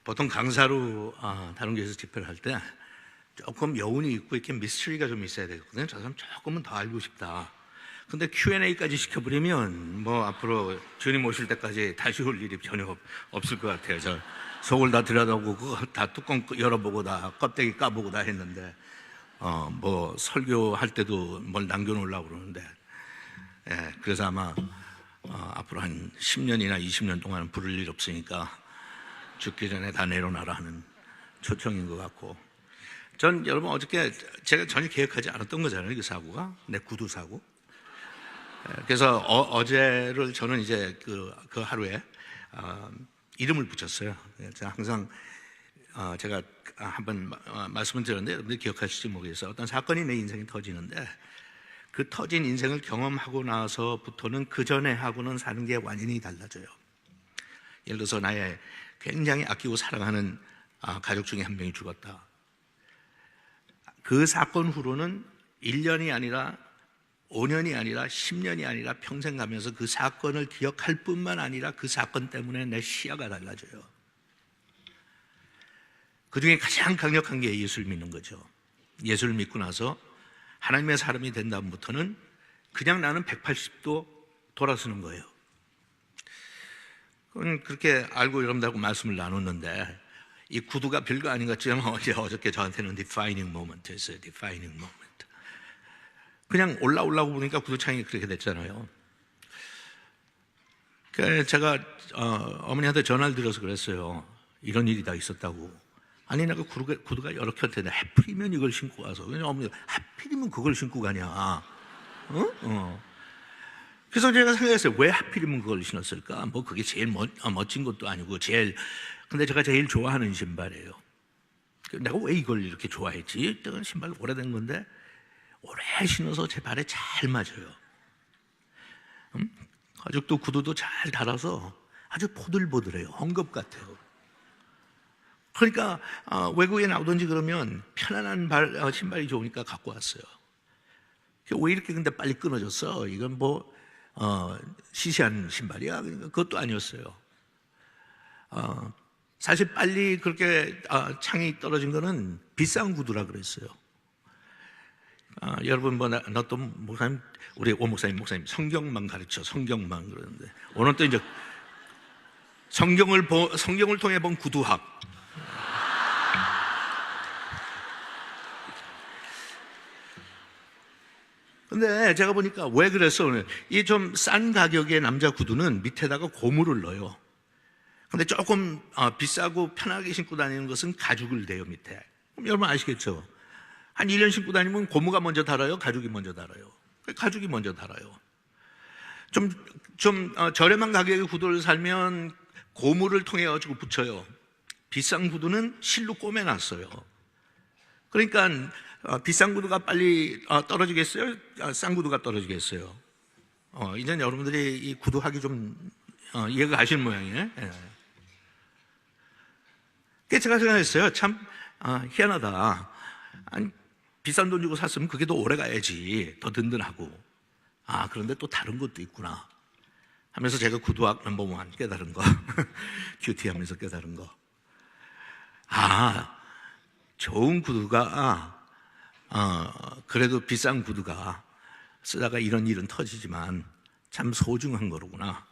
보통 강사로 다른 교회에서 집회를 할 때 조금 여운이 있고 이렇게 미스터리가 좀 있어야 되거든요. 저 사람 조금은 더 알고 싶다. 근데 Q&A까지 시켜버리면 뭐 앞으로 주님 오실 때까지 다시 올 일이 전혀 없을 것 같아요. 저 속을 다 들여다보고 그거 다 뚜껑 열어보고 다 껍데기 까보고 다 했는데 뭐 설교할 때도 뭘 남겨놓으려고 그러는데 그래서 아마 앞으로 한 10년이나 20년 동안 부를 일 없으니까 죽기 전에 다 내려놔라 하는 초청인 것 같고, 전 여러분 어저께 제가 전혀 계획하지 않았던 거잖아요. 그 사고가 내 구두 사고. 그래서 어제를 저는 이제 그 하루에 이름을 붙였어요. 제가 항상 제가 한번 말씀을 드렸는데 여러분들이 기억하실지 모르겠어요. 어떤 사건이 내 인생에 터지는데 그 터진 인생을 경험하고 나서부터는 그 전에 하고는 사는 게 완전히 달라져요. 예를 들어서 나의 굉장히 아끼고 사랑하는 가족 중에 한 명이 죽었다. 그 사건 후로는 1년이 아니라 5년이 아니라 10년이 아니라 평생 가면서 그 사건을 기억할 뿐만 아니라 그 사건 때문에 내 시야가 달라져요. 그 중에 가장 강력한 게 예수를 믿는 거죠. 예수를 믿고 나서 하나님의 사람이 된 다음부터는 그냥 나는 180도 돌아서는 거예요. 그건 그렇게 알고 여러분들하고 말씀을 나눴는데 이 구두가 별거 아닌 것 같지만 어저께 저한테는 defining moment였어요. defining moment. 그냥 올라오려고 보니까 구두창이 그렇게 됐잖아요. 그래서 제가 어머니한테 전화를 드려서 그랬어요. 이런 일이 다 있었다고. 아니 내가 구두가 여러 켤 텐데 하필이면 이걸 신고 와서. 왜냐면 어머니가 하필이면 그걸 신고 가냐. 그래서 제가 생각했어요. 왜 하필이면 그걸 신었을까? 뭐 그게 제일 멋진 것도 아니고 근데 제가 제일 좋아하는 신발이에요. 내가 왜 이걸 이렇게 좋아했지? 이건 신발 오래된 건데 오래 신어서 제 발에 잘 맞아요. 가죽도 구두도 잘 달아서 아주 포들포들해요. 헝겊 같아요. 그러니까 외국에 나오든지 그러면 편안한 신발이 좋으니까 갖고 왔어요. 왜 이렇게 근데 빨리 끊어졌어? 이건 뭐 시시한 신발이야? 그러니까 그것도 아니었어요. 사실 빨리 그렇게 창이 떨어진 거는 비싼 구두라 그랬어요. 여러분 뭐 너 또 목사님, 우리 오 목사님 성경만 가르쳐 성경만 그러는데 오늘 또 이제 성경을 통해 본 구두학. 근데 제가 보니까 왜 그랬어? 이 좀 싼 가격의 남자 구두는 밑에다가 고무를 넣어요. 근데 조금 비싸고 편하게 신고 다니는 것은 가죽을 대요 밑에. 그럼 여러분 아시겠죠? 한 1년 신고 다니면 고무가 먼저 달아요? 가죽이 먼저 달아요? 가죽이 먼저 달아요. 좀 저렴한 가격의 구두를 살면 고무를 통해 가지고 붙여요. 비싼 구두는 실로 꼬매놨어요. 그러니까 비싼 구두가 빨리 떨어지겠어요? 싼 구두가 떨어지겠어요? 이제는 여러분들이 이 구두하기 좀 이해가 가시는 모양이에요. 그래서 제가 생각했어요. 참 희한하다. 아니, 비싼 돈 주고 샀으면 그게 더 오래 가야지. 더 든든하고. 그런데 또 다른 것도 있구나 하면서 제가 구두학 넘버원 깨달은 거. 큐티하면서 깨달은 거. 좋은 구두가 그래도 비싼 구두가 쓰다가 이런 일은 터지지만 참 소중한 거로구나.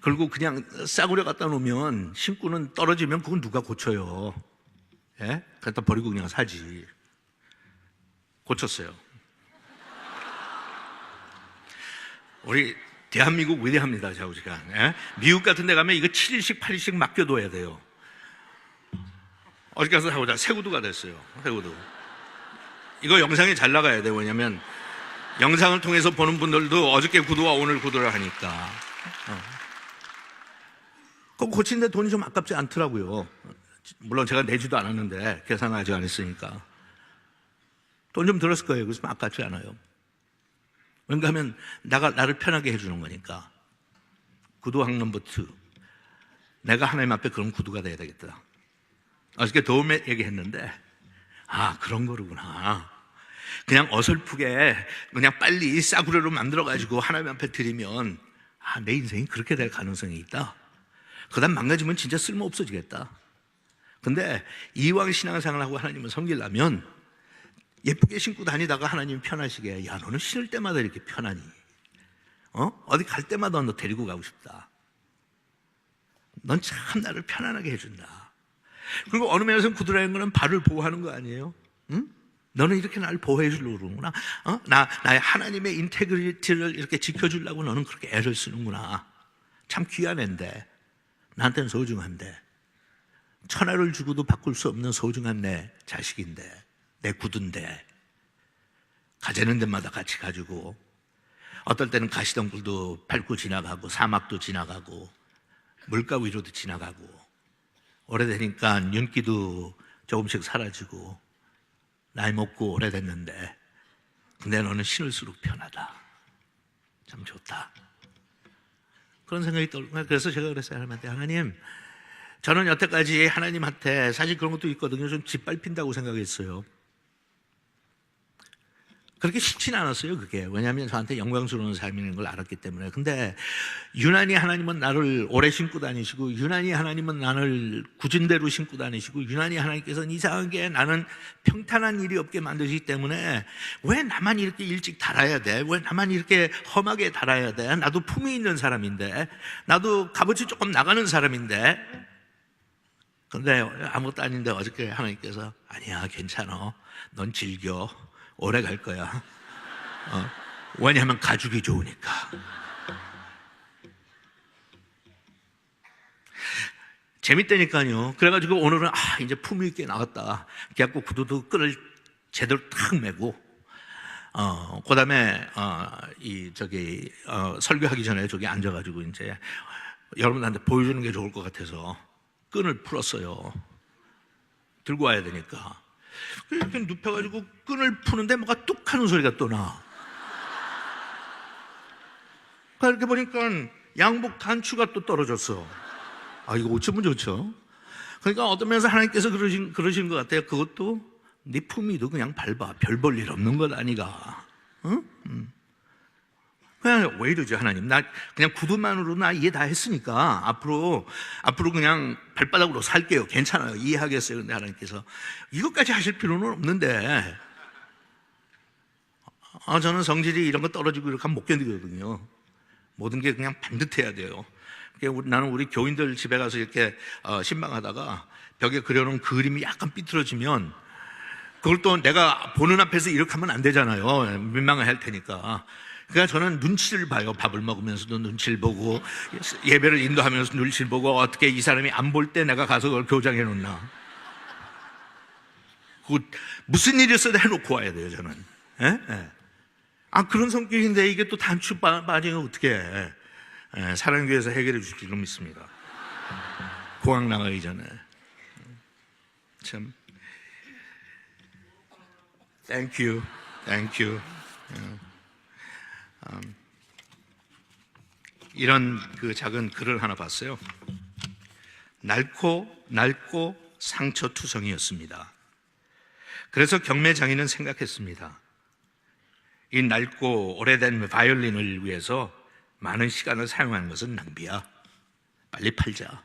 그리고 그냥 싸구려 갖다 놓으면 신고는 떨어지면 그건 누가 고쳐요? 예? 갖다 버리고 그냥 사지. 고쳤어요. 우리 대한민국 위대합니다, 좌우지간. 예? 미국 같은 데 가면 이거 7일씩 8일씩 맡겨둬야 돼요. 어저께 가서 사보자. 새 구두가 됐어요. 새 구두. 이거 영상에 잘 나가야 돼요. 왜냐면 영상을 통해서 보는 분들도 어저께 구두와 오늘 구두를 하니까. 그거 고치는데 돈이 좀 아깝지 않더라고요. 물론 제가 내지도 않았는데 계산을 아직 안 했으니까 돈 좀 들었을 거예요. 그래서 아깝지 않아요. 왜냐하면 나를 편하게 해주는 거니까. 구두학 넘버 2. 내가 하나님 앞에 그런 구두가 돼야 되겠다. 어저께 도움 얘기했는데 그런 거로구나. 그냥 어설프게 그냥 빨리 싸구려로 만들어가지고 하나님 앞에 드리면 내 인생이 그렇게 될 가능성이 있다. 그다음 망가지면 진짜 쓸모 없어지겠다. 근데 이왕 신앙생활하고 하나님을 섬기려면 예쁘게 신고 다니다가 하나님이 편하시게, 야, 너는 신을 때마다 이렇게 편하니? 어디 갈 때마다 너 데리고 가고 싶다. 넌 참 나를 편안하게 해준다. 그리고 어느 면에서는 구두라는 거는 발을 보호하는 거 아니에요? 응? 너는 이렇게 나를 보호해 주려고 그러는구나. 나의 하나님의 인테그리티를 이렇게 지켜주려고 너는 그렇게 애를 쓰는구나. 참 귀한 애인데, 나한테는 소중한데, 천하를 주고도 바꿀 수 없는 소중한 내 자식인데, 내 구두인데, 가재는 데마다 같이 가지고, 어떨 때는 가시덩굴도 밟고 지나가고, 사막도 지나가고, 물가 위로도 지나가고, 오래되니까 윤기도 조금씩 사라지고, 나이 먹고 오래됐는데, 근데 너는 신을수록 편하다. 참 좋다. 그런 생각이 떠오르고, 그래서 제가 그랬어요. 하나님한테, 하나님, 저는 여태까지 하나님한테 사실 그런 것도 있거든요. 좀 짓밟힌다고 생각했어요. 그렇게 쉽지는 않았어요, 그게. 왜냐하면 저한테 영광스러운 삶인 걸 알았기 때문에. 근데 유난히 하나님은 나를 오래 신고 다니시고, 유난히 하나님은 나를 굳은 대로 신고 다니시고, 유난히 하나님께서는 이상하게 나는 평탄한 일이 없게 만드시기 때문에, 왜 나만 이렇게 일찍 달아야 돼? 왜 나만 이렇게 험하게 달아야 돼? 나도 품이 있는 사람인데, 나도 값어치 조금 나가는 사람인데. 근데 아무것도 아닌데 어저께 하나님께서, 아니야, 괜찮아, 넌 즐겨, 오래 갈 거야. 왜냐하면 가죽이 좋으니까. 재밌다니까요. 그래가지고 오늘은 이제 품위 있게 나왔다. 그래갖고 구두도 끈을 제대로 탁 매고, 그다음에 설교하기 전에 저기 앉아가지고 이제 여러분한테 보여주는 게 좋을 것 같아서 끈을 풀었어요. 들고 와야 되니까. 이렇게 눕혀가지고 끈을 푸는데 뭐가 뚝 하는 소리가 또 나. 그렇게 보니까 양복 단추가 또 떨어졌어. 이거 어쩌면 좋죠. 그러니까 어떤 면에서 하나님께서 그러신 것 같아요. 그것도 네 품위도 그냥 밟아. 별 볼 일 없는 것 아니가. 응? 그냥 왜 이러지 하나님? 나 그냥 구두만으로 나 이해 다 했으니까 앞으로 그냥 발바닥으로 살게요. 괜찮아요. 이해하겠어요. 근데 하나님께서 이것까지 하실 필요는 없는데, 저는 성질이 이런 거 떨어지고 이렇게 하면 못 견디거든요. 모든 게 그냥 반듯해야 돼요. 나는 우리 교인들 집에 가서 이렇게 신방하다가 벽에 그려놓은 그림이 약간 삐뚤어지면 그걸 또 내가 보는 앞에서 이렇게 하면 안 되잖아요. 민망해 할 테니까. 그러니까 저는 눈치를 봐요. 밥을 먹으면서도 눈치를 보고, 예배를 인도하면서 눈치를 보고, 어떻게 이 사람이 안 볼 때 내가 가서 그걸 교장해 놓나. 무슨 일이 있어도 해놓고 와야 돼요, 저는. 예? 그런 성격인데 이게 또 단추 빠지면 어떻게 해. 사랑교회에서 해결해 주시기로 믿습니다. 공항 나가기 전에. 참. Thank you. 이런 그 작은 글을 하나 봤어요. 낡고 상처투성이었습니다. 그래서 경매 장인은 생각했습니다. 이 낡고 오래된 바이올린을 위해서 많은 시간을 사용하는 것은 낭비야. 빨리 팔자.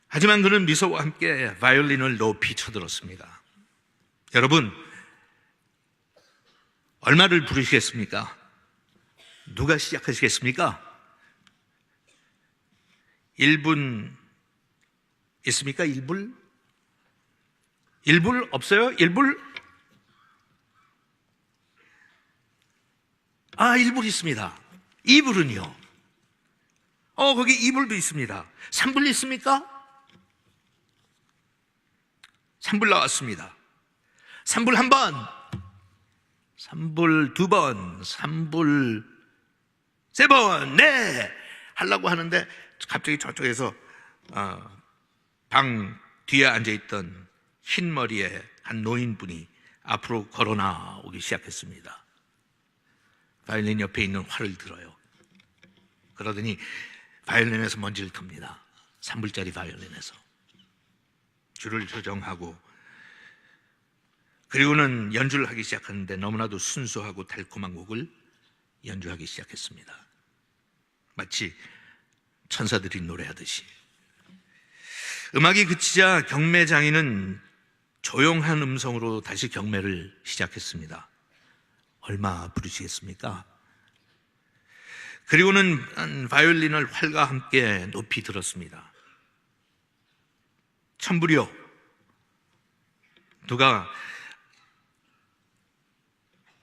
하지만 그는 미소와 함께 바이올린을 높이 쳐들었습니다. 여러분, 얼마를 부르시겠습니까? 누가 시작하시겠습니까? 1분 있습니까? 1불? 1불 없어요? 1불? 1불 있습니다. 2불은요? 거기 2불도 있습니다. 3불 있습니까? 3불 나왔습니다. 3불 한 번, 3불 두 번, 3불 세 번, 네! 하려고 하는데 갑자기 저쪽에서 방 뒤에 앉아있던 흰 머리의 한 노인분이 앞으로 걸어 나오기 시작했습니다. 바이올린 옆에 있는 활을 들어요. 그러더니 바이올린에서 먼지를 텁니다. 3불짜리 바이올린에서 줄을 조정하고, 그리고는 연주를 하기 시작하는데 너무나도 순수하고 달콤한 곡을 연주하기 시작했습니다. 마치 천사들이 노래하듯이. 음악이 그치자 경매 장인은 조용한 음성으로 다시 경매를 시작했습니다. 얼마 부르시겠습니까? 그리고는 바이올린을 활과 함께 높이 들었습니다. 1000불이요. 누가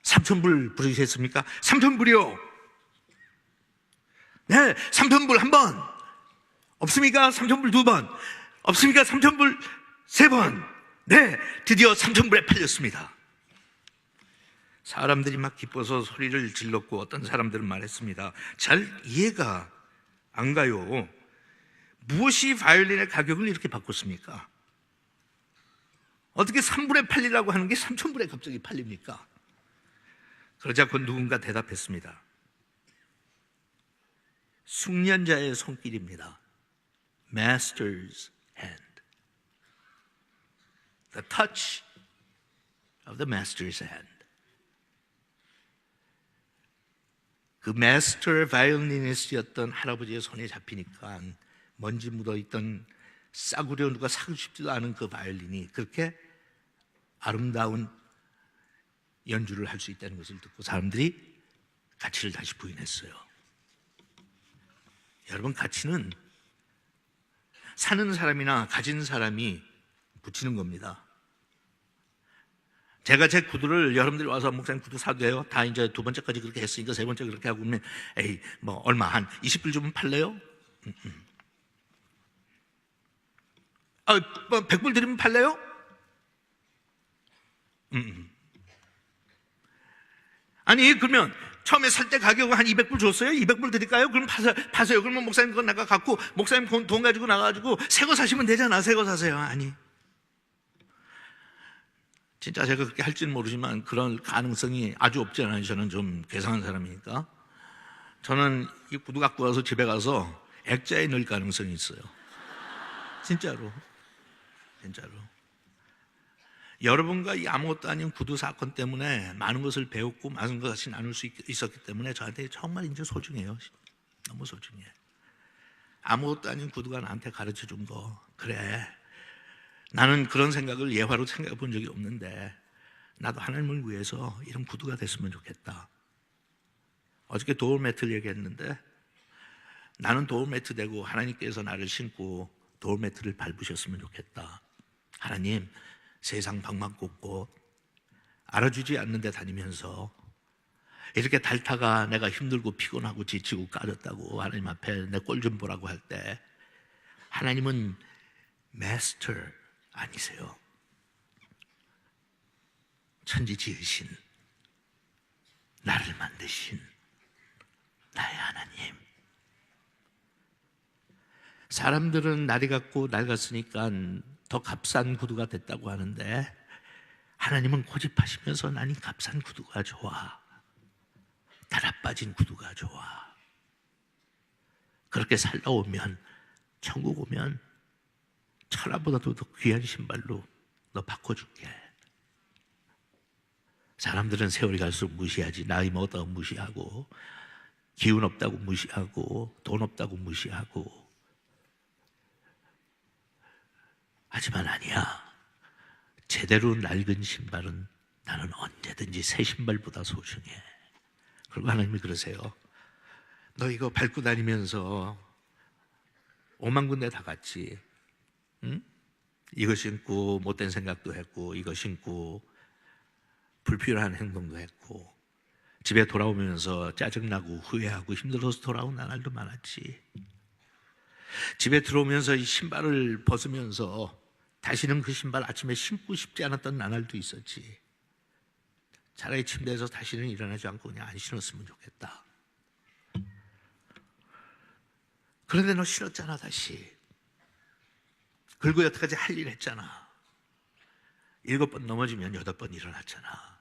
3000불 부르시겠습니까? 3000불이요. 네, 3000불 한 번. 없습니까? 3000불 두 번. 없습니까? 3000불 세 번. 네, 드디어 3000불에 팔렸습니다. 사람들이 막 기뻐서 소리를 질렀고 어떤 사람들은 말했습니다. 잘 이해가 안 가요. 무엇이 바이올린의 가격을 이렇게 바꿨습니까? 어떻게 3불에 팔리라고 하는 게 3000불에 갑자기 팔립니까? 그러자 그 누군가 대답했습니다. 숙련자의 손길입니다. Master's hand. The touch of the master's hand. 그 마스터 바이올리니스트였던 할아버지의 손에 잡히니까 먼지 묻어있던 싸구려 누가 사고 싶지도 않은 그 바이올린이 그렇게 아름다운 연주를 할 수 있다는 것을 듣고 사람들이 가치를 다시 부인했어요. 여러분, 가치는 사는 사람이나 가진 사람이 붙이는 겁니다. 제가 제 구두를 여러분들이 와서 목사님 구두 사도 돼요? 다 이제 두 번째까지 그렇게 했으니까 세 번째 그렇게 하고 그러면 에이 뭐 얼마 한 20불 주면 팔래요? 아, 뭐 100불 드리면 팔래요? 아니 그러면 처음에 살 때 가격은 한 200불 줬어요? 200불 드릴까요? 그럼 파세요. 그러면 목사님 그건 내가 갖고 목사님 돈 가지고 나가가지고 새 거 사시면 되잖아. 새 거 사세요. 아니, 진짜 제가 그렇게 할지는 모르지만 그런 가능성이 아주 없지 않아요. 저는 좀 괴상한 사람이니까. 저는 이 구두 갖고 와서 집에 가서 액자에 넣을 가능성이 있어요. 진짜로. 여러분과 이 아무것도 아닌 구두 사건 때문에 많은 것을 배웠고 많은 것을 나눌 수 있었기 때문에 저한테 정말 이제 소중해요. 너무 소중해. 아무것도 아닌 구두가 나한테 가르쳐 준 거, 그래, 나는 그런 생각을 예화로 생각해 본 적이 없는데 나도 하나님을 위해서 이런 구두가 됐으면 좋겠다. 어저께 도울 매트를 얘기했는데 나는 도울 매트 되고 하나님께서 나를 신고 도울 매트를 밟으셨으면 좋겠다. 하나님, 세상 방망곳곳 알아주지 않는 데 다니면서 이렇게 달타가 내가 힘들고 피곤하고 지치고 까졌다고 하나님 앞에 내 꼴 좀 보라고 할 때 하나님은 마스터 아니세요. 천지 지으신, 나를 만드신 나의 하나님. 사람들은 날이 같고 낡았으니까 더 값싼 구두가 됐다고 하는데 하나님은 고집하시면서 나는 값싼 구두가 좋아, 달아 빠진 구두가 좋아. 그렇게 살다 오면 천국 오면 천하보다도 더 귀한 신발로 너 바꿔줄게. 사람들은 세월이 갈수록 무시하지. 나이 먹었다고 무시하고, 기운 없다고 무시하고, 돈 없다고 무시하고. 하지만 아니야. 제대로 낡은 신발은 나는 언제든지 새 신발보다 소중해. 그리고 하나님이 그러세요. 너 이거 밟고 다니면서 5만 군데 다 갔지. 응? 이거 신고 못된 생각도 했고, 이거 신고 불필요한 행동도 했고, 집에 돌아오면서 짜증나고 후회하고 힘들어서 돌아온 날도 많았지. 집에 들어오면서 이 신발을 벗으면서 다시는 그 신발 아침에 신고 싶지 않았던 나날도 있었지. 차라리 침대에서 다시는 일어나지 않고 그냥 안 신었으면 좋겠다. 그런데 너 신었잖아. 다시 그리고 여태까지 할 일 했잖아. 7번 넘어지면 8번 일어났잖아.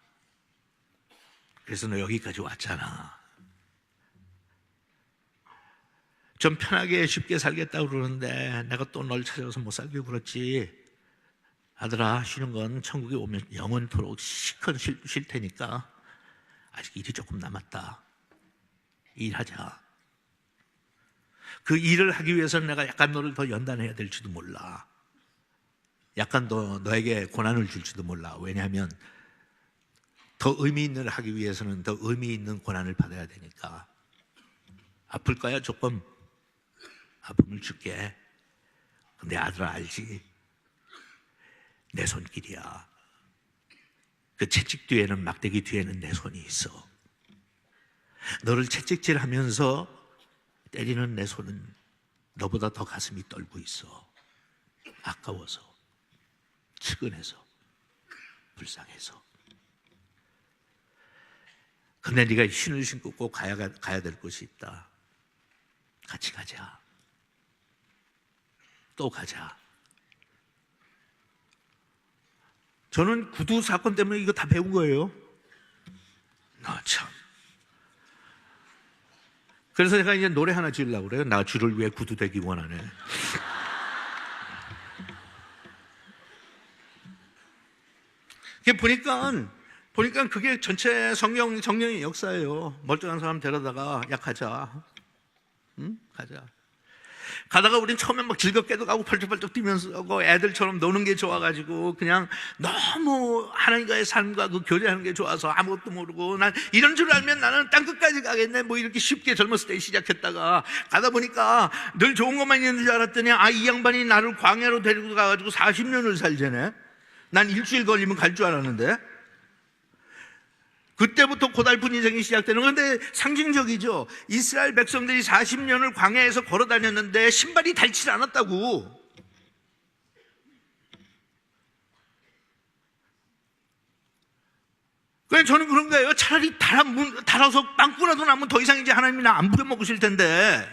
그래서 너 여기까지 왔잖아. 좀 편하게 쉽게 살겠다고 그러는데 내가 또 널 찾아서 못 살게 그렇지. 아들아, 쉬는 건 천국에 오면 영원토록 시컷 쉴 테니까 아직 일이 조금 남았다. 일하자. 그 일을 하기 위해서는 내가 약간 너를 더 연단해야 될지도 몰라. 약간 더 너에게 고난을 줄지도 몰라. 왜냐하면 더 의미 있는 일을 하기 위해서는 더 의미 있는 고난을 받아야 되니까. 아플 거야 조금. 아픔을 줄게. 근데 아들아 알지? 내 손길이야. 그 채찍 뒤에는, 막대기 뒤에는 내 손이 있어. 너를 채찍질하면서 때리는 내 손은 너보다 더 가슴이 떨고 있어. 아까워서, 측은해서, 불쌍해서. 근데 네가 신을 신고 꼭 가야 될 곳이 있다. 같이 가자. 또 가자. 저는 구두 사건 때문에 이거 다 배운 거예요. 참. 그래서 제가 이제 노래 하나 지으려고 그래요. 나 주를 위해 구두 되기 원하네. 보니까 그게 전체 성령의 역사예요. 멀쩡한 사람 데려다가 야 가자. 응? 가자. 가다가 우린 처음에 막 즐겁게도 가고 펄쩍펄쩍 뛰면서 하고 애들처럼 노는 게 좋아가지고 그냥 너무 하나님과의 삶과 그 교제하는 게 좋아서 아무것도 모르고 난 이런 줄 알면 나는 땅끝까지 가겠네 뭐 이렇게 쉽게 젊었을 때 시작했다가 가다 보니까 늘 좋은 것만 있는 줄 알았더니 이 양반이 나를 광야로 데리고 가가지고 40년을 살자네. 난 일주일 걸리면 갈 줄 알았는데 그때부터 고달픈 인생이 시작되는 건데 상징적이죠. 이스라엘 백성들이 40년을 광야에서 걸어 다녔는데 신발이 닳지 않았다고. 그래서 저는 그런 거예요. 차라리 달아서 빵꾸라도 나면 더 이상 이제 하나님이 나 안 부려먹으실 텐데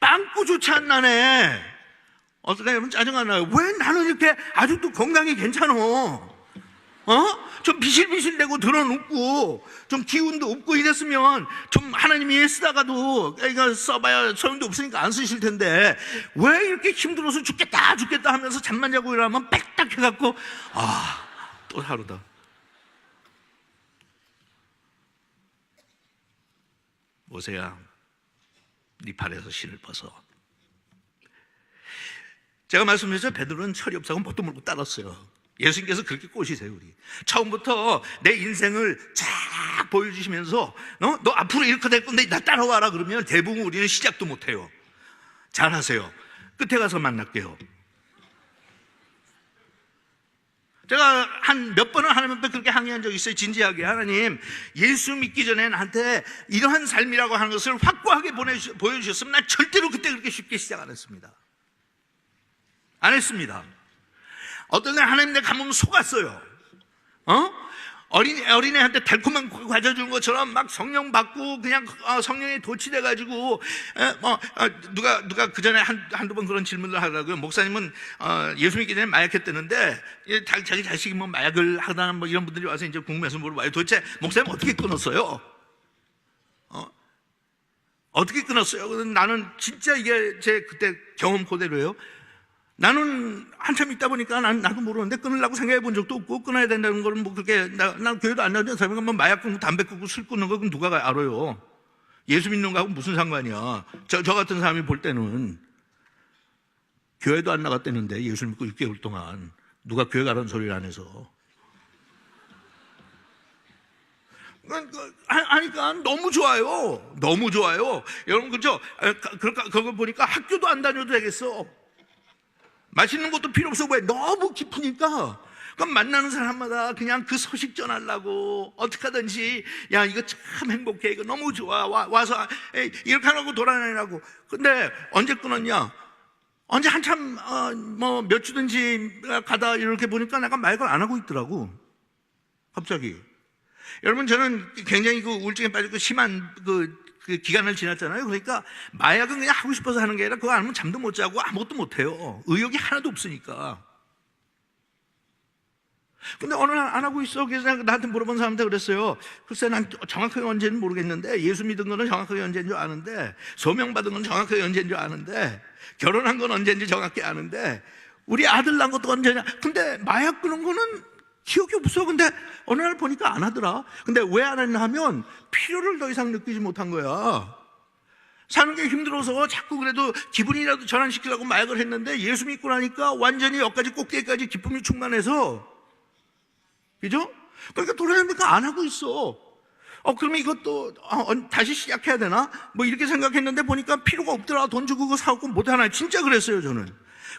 빵꾸조차 안 나네. 어떻게 하면 짜증 안 나요. 왜 나는 이렇게 아직도 건강이 괜찮어? 좀 비실비실대고 드러눕고 좀 기운도 없고 이랬으면 좀 하나님이 쓰다가도 이거 써봐야 소용도 없으니까 안 쓰실 텐데 왜 이렇게 힘들어서 죽겠다 하면서 잠만 자고 일어나면 빽딱 해갖고 또 하루다. 모세야 네 발에서 신을 벗어. 제가 말씀드렸죠. 베드로는 철이 없어서 뭣도 모르고 따랐어요. 예수님께서 그렇게 꼬시세요. 우리 처음부터 내 인생을 쫙 보여주시면서 너 앞으로 이렇게 될 건데 나 따라와라 그러면 대부분 우리는 시작도 못해요. 잘하세요. 끝에 가서 만날게요. 제가 한 몇 번은 하나님 앞에 그렇게 항의한 적이 있어요. 진지하게. 하나님, 예수 믿기 전에 나한테 이러한 삶이라고 하는 것을 확고하게 보여주셨으면 난 절대로 그때 그렇게 쉽게 시작 안 했습니다. 어떤 날 하나님 내 가면 속았어요. 어린애한테 달콤한 과자 주는 것처럼 막 성령 받고 그냥 성령에 도취돼가지고 누가 그 전에 한두 번 그런 질문을 하더라고요. 목사님은 예수 믿기 전에 마약했다는데 자기 자식이 뭐 마약을 하다 뭐 이런 분들이 와서 이제 궁금해서 물어봐요. 도대체 목사님 어떻게 끊었어요? 어떻게 끊었어요? 나는 진짜 이게 제 그때 경험 그대로예요. 나는 한참 있다 보니까 나도 모르는데 끊으려고 생각해 본 적도 없고 끊어야 된다는 거는 뭐 그렇게 난 교회도 안 다니는 사람이 뭐 마약 끊고 담배 끊고 술 끊는 거 그럼 누가 알아요? 예수 믿는 거하고 무슨 상관이야? 저 같은 사람이 볼 때는 교회도 안 나갔다는데 예수 믿고 6개월 동안 누가 교회 가라는 소리를 안 해서 하니까 너무 좋아요. 여러분 그렇죠? 그걸 보니까 학교도 안 다녀도 되겠어. 맛있는 것도 필요 없어. 왜? 너무 깊으니까. 그럼 만나는 사람마다 그냥 그 소식 전하려고 어떻게 하든지 야 이거 참 행복해, 이거 너무 좋아, 와서 이렇게 하라고 돌아다니라고. 근데 언제 끊었냐? 언제 한참 뭐 몇 주든지 가다 이렇게 보니까 내가 마약을 안 하고 있더라고. 갑자기. 여러분 저는 굉장히 그 우울증에 빠지고 심한 그 기간을 지났잖아요. 그러니까 마약은 그냥 하고 싶어서 하는 게 아니라 그거 안 하면 잠도 못 자고 아무것도 못 해요. 의욕이 하나도 없으니까. 근데 어느 날 안 하고 있어. 그래서 나한테 물어본 사람한테 그랬어요. 글쎄 난 정확하게 언제는 모르겠는데 예수 믿은 거는 정확하게 언제인 줄 아는데 소명 받은 건 정확하게 언제인 줄 아는데 결혼한 건 언제인지 정확히 아는데 우리 아들 낳은 것도 언제냐. 근데 마약 끊은 거는 기억이 없어. 근데 어느 날 보니까 안 하더라. 근데 왜 안 했나 하면 필요를 더 이상 느끼지 못한 거야. 사는 게 힘들어서 자꾸 그래도 기분이라도 전환시키려고 마약을 했는데 예수 믿고 나니까 완전히 여기까지 꼭대기까지 기쁨이 충만해서, 그죠? 그러니까 돌아다니니까 안 하고 있어. 그러면 이것도 다시 시작해야 되나? 뭐 이렇게 생각했는데 보니까 필요가 없더라. 돈 주고 그거 사고 못하나. 진짜 그랬어요, 저는.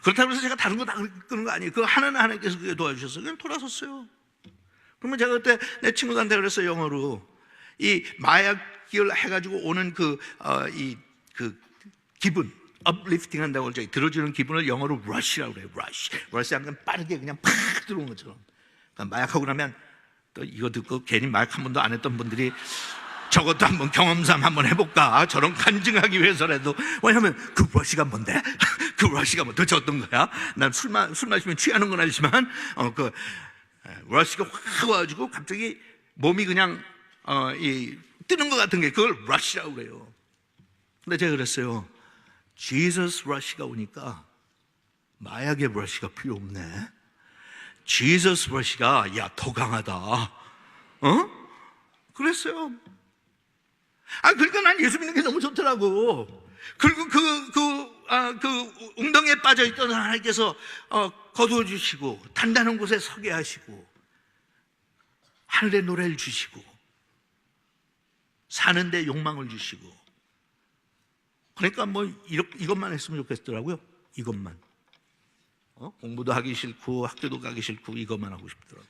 그렇다고 해서 제가 다른 거 다 끄는 거 아니에요. 그 하나는 하나님께서 그게 도와주셨어요. 그냥 돌아섰어요. 그러면 제가 그때 내 친구들한테 그랬어요, 영어로. 이 마약을 해가지고 오는 그 기분, uplifting 한다고 그러죠. 들어주는 기분을 영어로 rush라고 그래요. rush 하면 빠르게 그냥 팍 들어온 것처럼. 그러니까 마약하고 나면 또 이거 듣고 괜히 마약 한 번도 안 했던 분들이 저것도 한번 경험삼 한번 해볼까? 저런 간증하기 위해서라도. 왜냐하면 그 rush가 뭔데? 그 rush가 뭐 도대체 어떤 거야? 난 술 마시면 취하는 건 아니지만 그 rush가 확 와가지고 갑자기 몸이 그냥 뜨는 것 같은 게 그걸 rush라고 그래요. 근데 제가 그랬어요. Jesus rush가 오니까 마약의 rush가 필요 없네. Jesus rush가 야 더 강하다. 그랬어요. 그러니까 난 예수 믿는 게 너무 좋더라고. 그리고 그 웅덩이에 빠져있던 하나님께서 거두어 주시고 단단한 곳에 서게 하시고 하늘에 노래를 주시고 사는데 욕망을 주시고. 그러니까 뭐 이것만 했으면 좋겠더라고요. 이것만. 공부도 하기 싫고 학교도 가기 싫고 이것만 하고 싶더라고요.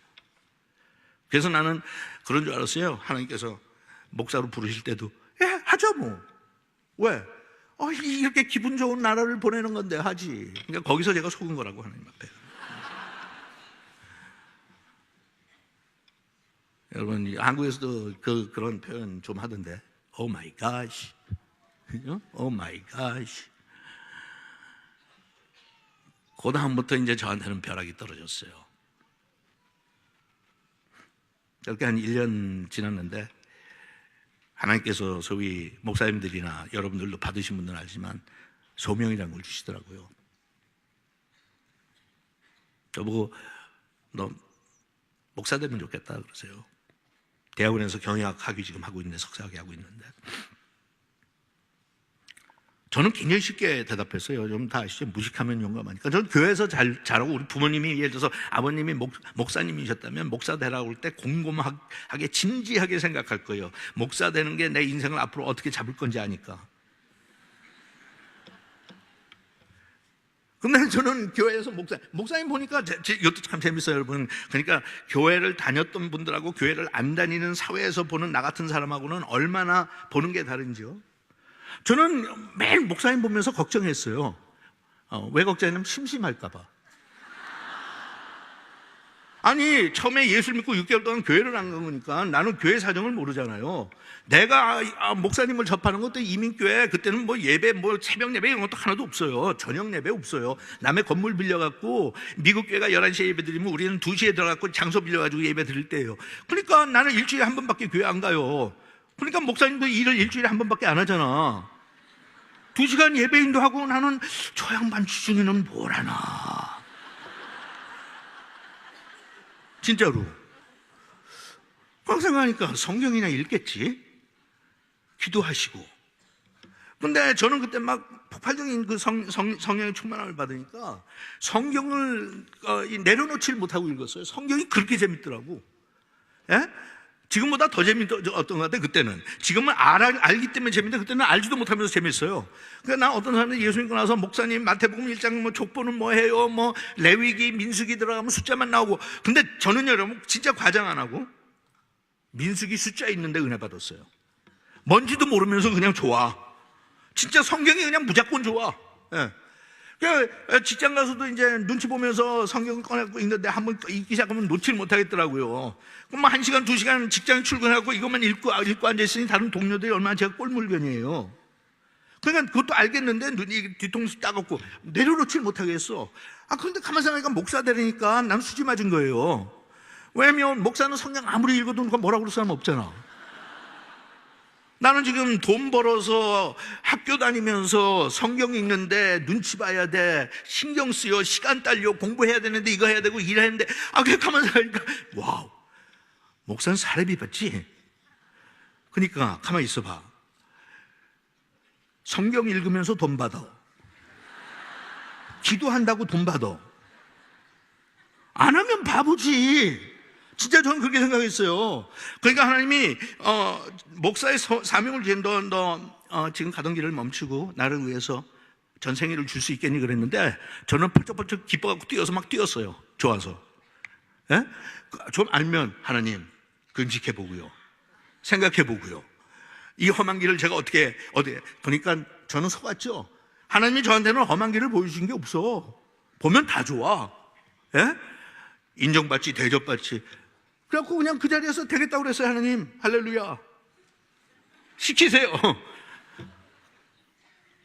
그래서 나는 그런 줄 알았어요. 하나님께서 목사로 부르실 때도 하자 뭐. 왜? 이렇게 기분 좋은 나라를 보내는 건데 하지. 그러니까 거기서 제가 속은 거라고, 하나님 앞에. 여러분 한국에서도 그런 표현 좀 하던데. Oh my gosh. Oh my gosh. 그 다음부터 이제 저한테는 벼락이 떨어졌어요. 그렇게 한 1년 지났는데 하나님께서 소위 목사님들이나 여러분들도 받으신 분들은 알지만 소명이라는 걸 주시더라고요. 저보고 너 목사 되면 좋겠다 그러세요. 대학원에서 경영학학위 지금 하고 있는데, 석사학위 하고 있는데. 저는 굉장히 쉽게 대답했어요. 좀 다 아시죠? 무식하면 용감하니까. 저는 교회에서 자라고, 우리 부모님이 예를 들어서 아버님이 목사님이셨다면 목사 되라고 할 때 곰곰하게 진지하게 생각할 거예요. 목사 되는 게 내 인생을 앞으로 어떻게 잡을 건지 아니까. 근데 저는 교회에서 목사님 보니까 이것도 참 재밌어요, 여러분. 그러니까 교회를 다녔던 분들하고 교회를 안 다니는 사회에서 보는 나 같은 사람하고는 얼마나 보는 게 다른지요. 저는 매일 목사님 보면서 걱정했어요. 왜 걱정했냐면 심심할까봐. 아니 처음에 예수 믿고 6개월 동안 교회를 안 간 거니까 나는 교회 사정을 모르잖아요. 내가 목사님을 접하는 것도 이민교회, 그때는 뭐 예배, 뭐 새벽 예배 이런 것도 하나도 없어요. 저녁 예배 없어요. 남의 건물 빌려갖고 미국 교회가 11시에 예배 드리면 우리는 2시에 들어가고 장소 빌려가지고 예배 드릴 때예요. 그러니까 나는 일주일에 한 번밖에 교회 안 가요. 그러니까 목사님도 일을 일주일에 한 번밖에 안 하잖아. 2시간 예배인도 하고 나는 저 양반 주중에는 뭘 하나. 진짜로. 그렇게 생각하니까 성경이나 읽겠지. 기도하시고. 근데 저는 그때 막 폭발적인 그 성령의 충만함을 받으니까 성경을 내려놓지를 못하고 읽었어요. 성경이 그렇게 재밌더라고. 예? 지금보다 더 재밌던 것 같아, 그때는. 지금은 알기 때문에 재밌는데 그때는 알지도 못하면서 재밌어요. 그러니까 나 어떤 사람들이 예수 믿고 나서 목사님 마태복음 1장 뭐 족보는 뭐 해요, 뭐 레위기, 민수기 들어가면 숫자만 나오고. 근데 저는 여러분 진짜 과장 안 하고 민수기 숫자 있는데 은혜 받았어요. 뭔지도 모르면서 그냥 좋아. 진짜 성경이 그냥 무조건 좋아. 예. 그러니까 직장 가서도 이제 눈치 보면서 성경을 꺼내고 읽는데 한번 읽기 시작하면 놓지를 못하겠더라고요. 그럼 뭐 1시간, 2시간 직장 출근하고 이것만 읽고 앉아있으니 다른 동료들이 얼마나 제가 꼴물견이에요. 그러니까 그것도 알겠는데 눈이 뒤통수 따갑고 내려놓지를 못하겠어. 그런데 가만 생각하니까 목사 되려니까 난 수지 맞은 거예요. 왜냐면 목사는 성경 아무리 읽어도 누가 뭐라고 그럴 사람 없잖아. 나는 지금 돈 벌어서 학교 다니면서 성경 읽는데 눈치 봐야 돼, 신경 쓰여, 시간 딸려, 공부해야 되는데 이거 해야 되고 일해야 되는데 그냥 가만 생각하니까 와우, 목사는 사례비 받지? 그러니까 가만히 있어봐. 성경 읽으면서 돈 받아. 기도한다고 돈 받아. 안 하면 바보지. 진짜 저는 그렇게 생각했어요. 그러니까 하나님이 목사의 사명을 주신 너 지금 가던 길을 멈추고 나를 위해서 전생애를 줄 수 있겠니 그랬는데 저는 펄쩍펄쩍 기뻐갖고 뛰어서 막 뛰었어요. 좋아서. 예? 좀 알면 하나님 근직해보고요, 생각해보고요, 이 험한 길을 제가 어떻게 그러니까 저는 속았죠. 하나님이 저한테는 험한 길을 보여주신 게 없어. 보면 다 좋아. 예? 인정받지 대접받지. 그래갖고 그냥 그 자리에서 되겠다고 그랬어요. 하나님 할렐루야 시키세요.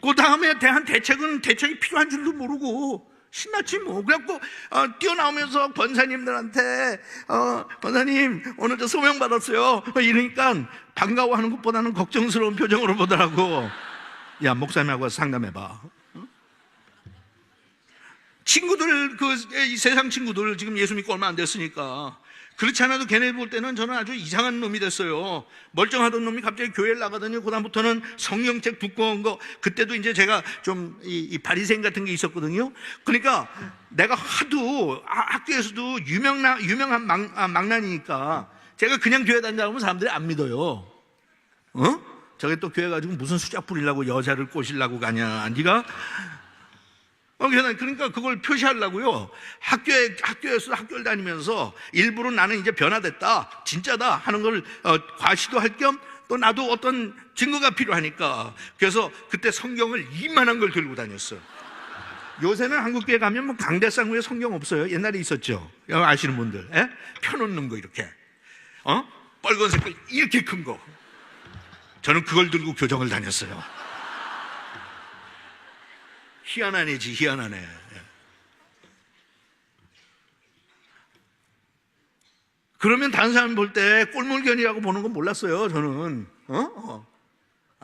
그 다음에 대한 대책이 필요한 줄도 모르고 신났지 뭐. 그래갖고 뛰어나오면서 권사님들한테 권사님 오늘 저 소명 받았어요 이러니까 반가워하는 것보다는 걱정스러운 표정으로 보더라고. 야, 목사님하고 상담해봐. 친구들, 이 세상 친구들 지금 예수 믿고 얼마 안 됐으니까 그렇지 않아도 걔네 볼 때는 저는 아주 이상한 놈이 됐어요. 멀쩡하던 놈이 갑자기 교회를 나가더니 그다음부터는 성경책 두꺼운 거, 그때도 이제 제가 좀 이 바리새인 같은 게 있었거든요. 그러니까 내가 하도 학교에서도 유명한 망난이니까 제가 그냥 교회 다닌다고 하면 사람들이 안 믿어요. 저게 또 교회 가지고 무슨 수작 부리려고 여자를 꼬시려고 가냐 네가? 그러니까 그걸 표시하려고요. 학교에서 학교를 다니면서 일부러 나는 이제 변화됐다, 진짜다 하는 걸 과시도 할 겸 또 나도 어떤 증거가 필요하니까 그래서 그때 성경을 이만한 걸 들고 다녔어요. 요새는 한국교회 가면 뭐 강대상 위에 성경 없어요. 옛날에 있었죠. 아시는 분들. 예? 펴놓는 거 이렇게. 빨간 색깔 이렇게 큰 거. 저는 그걸 들고 교정을 다녔어요. 희한한 애지, 희한한 애. 그러면 다른 사람 볼 때 꼴물견이라고 보는 건 몰랐어요, 저는.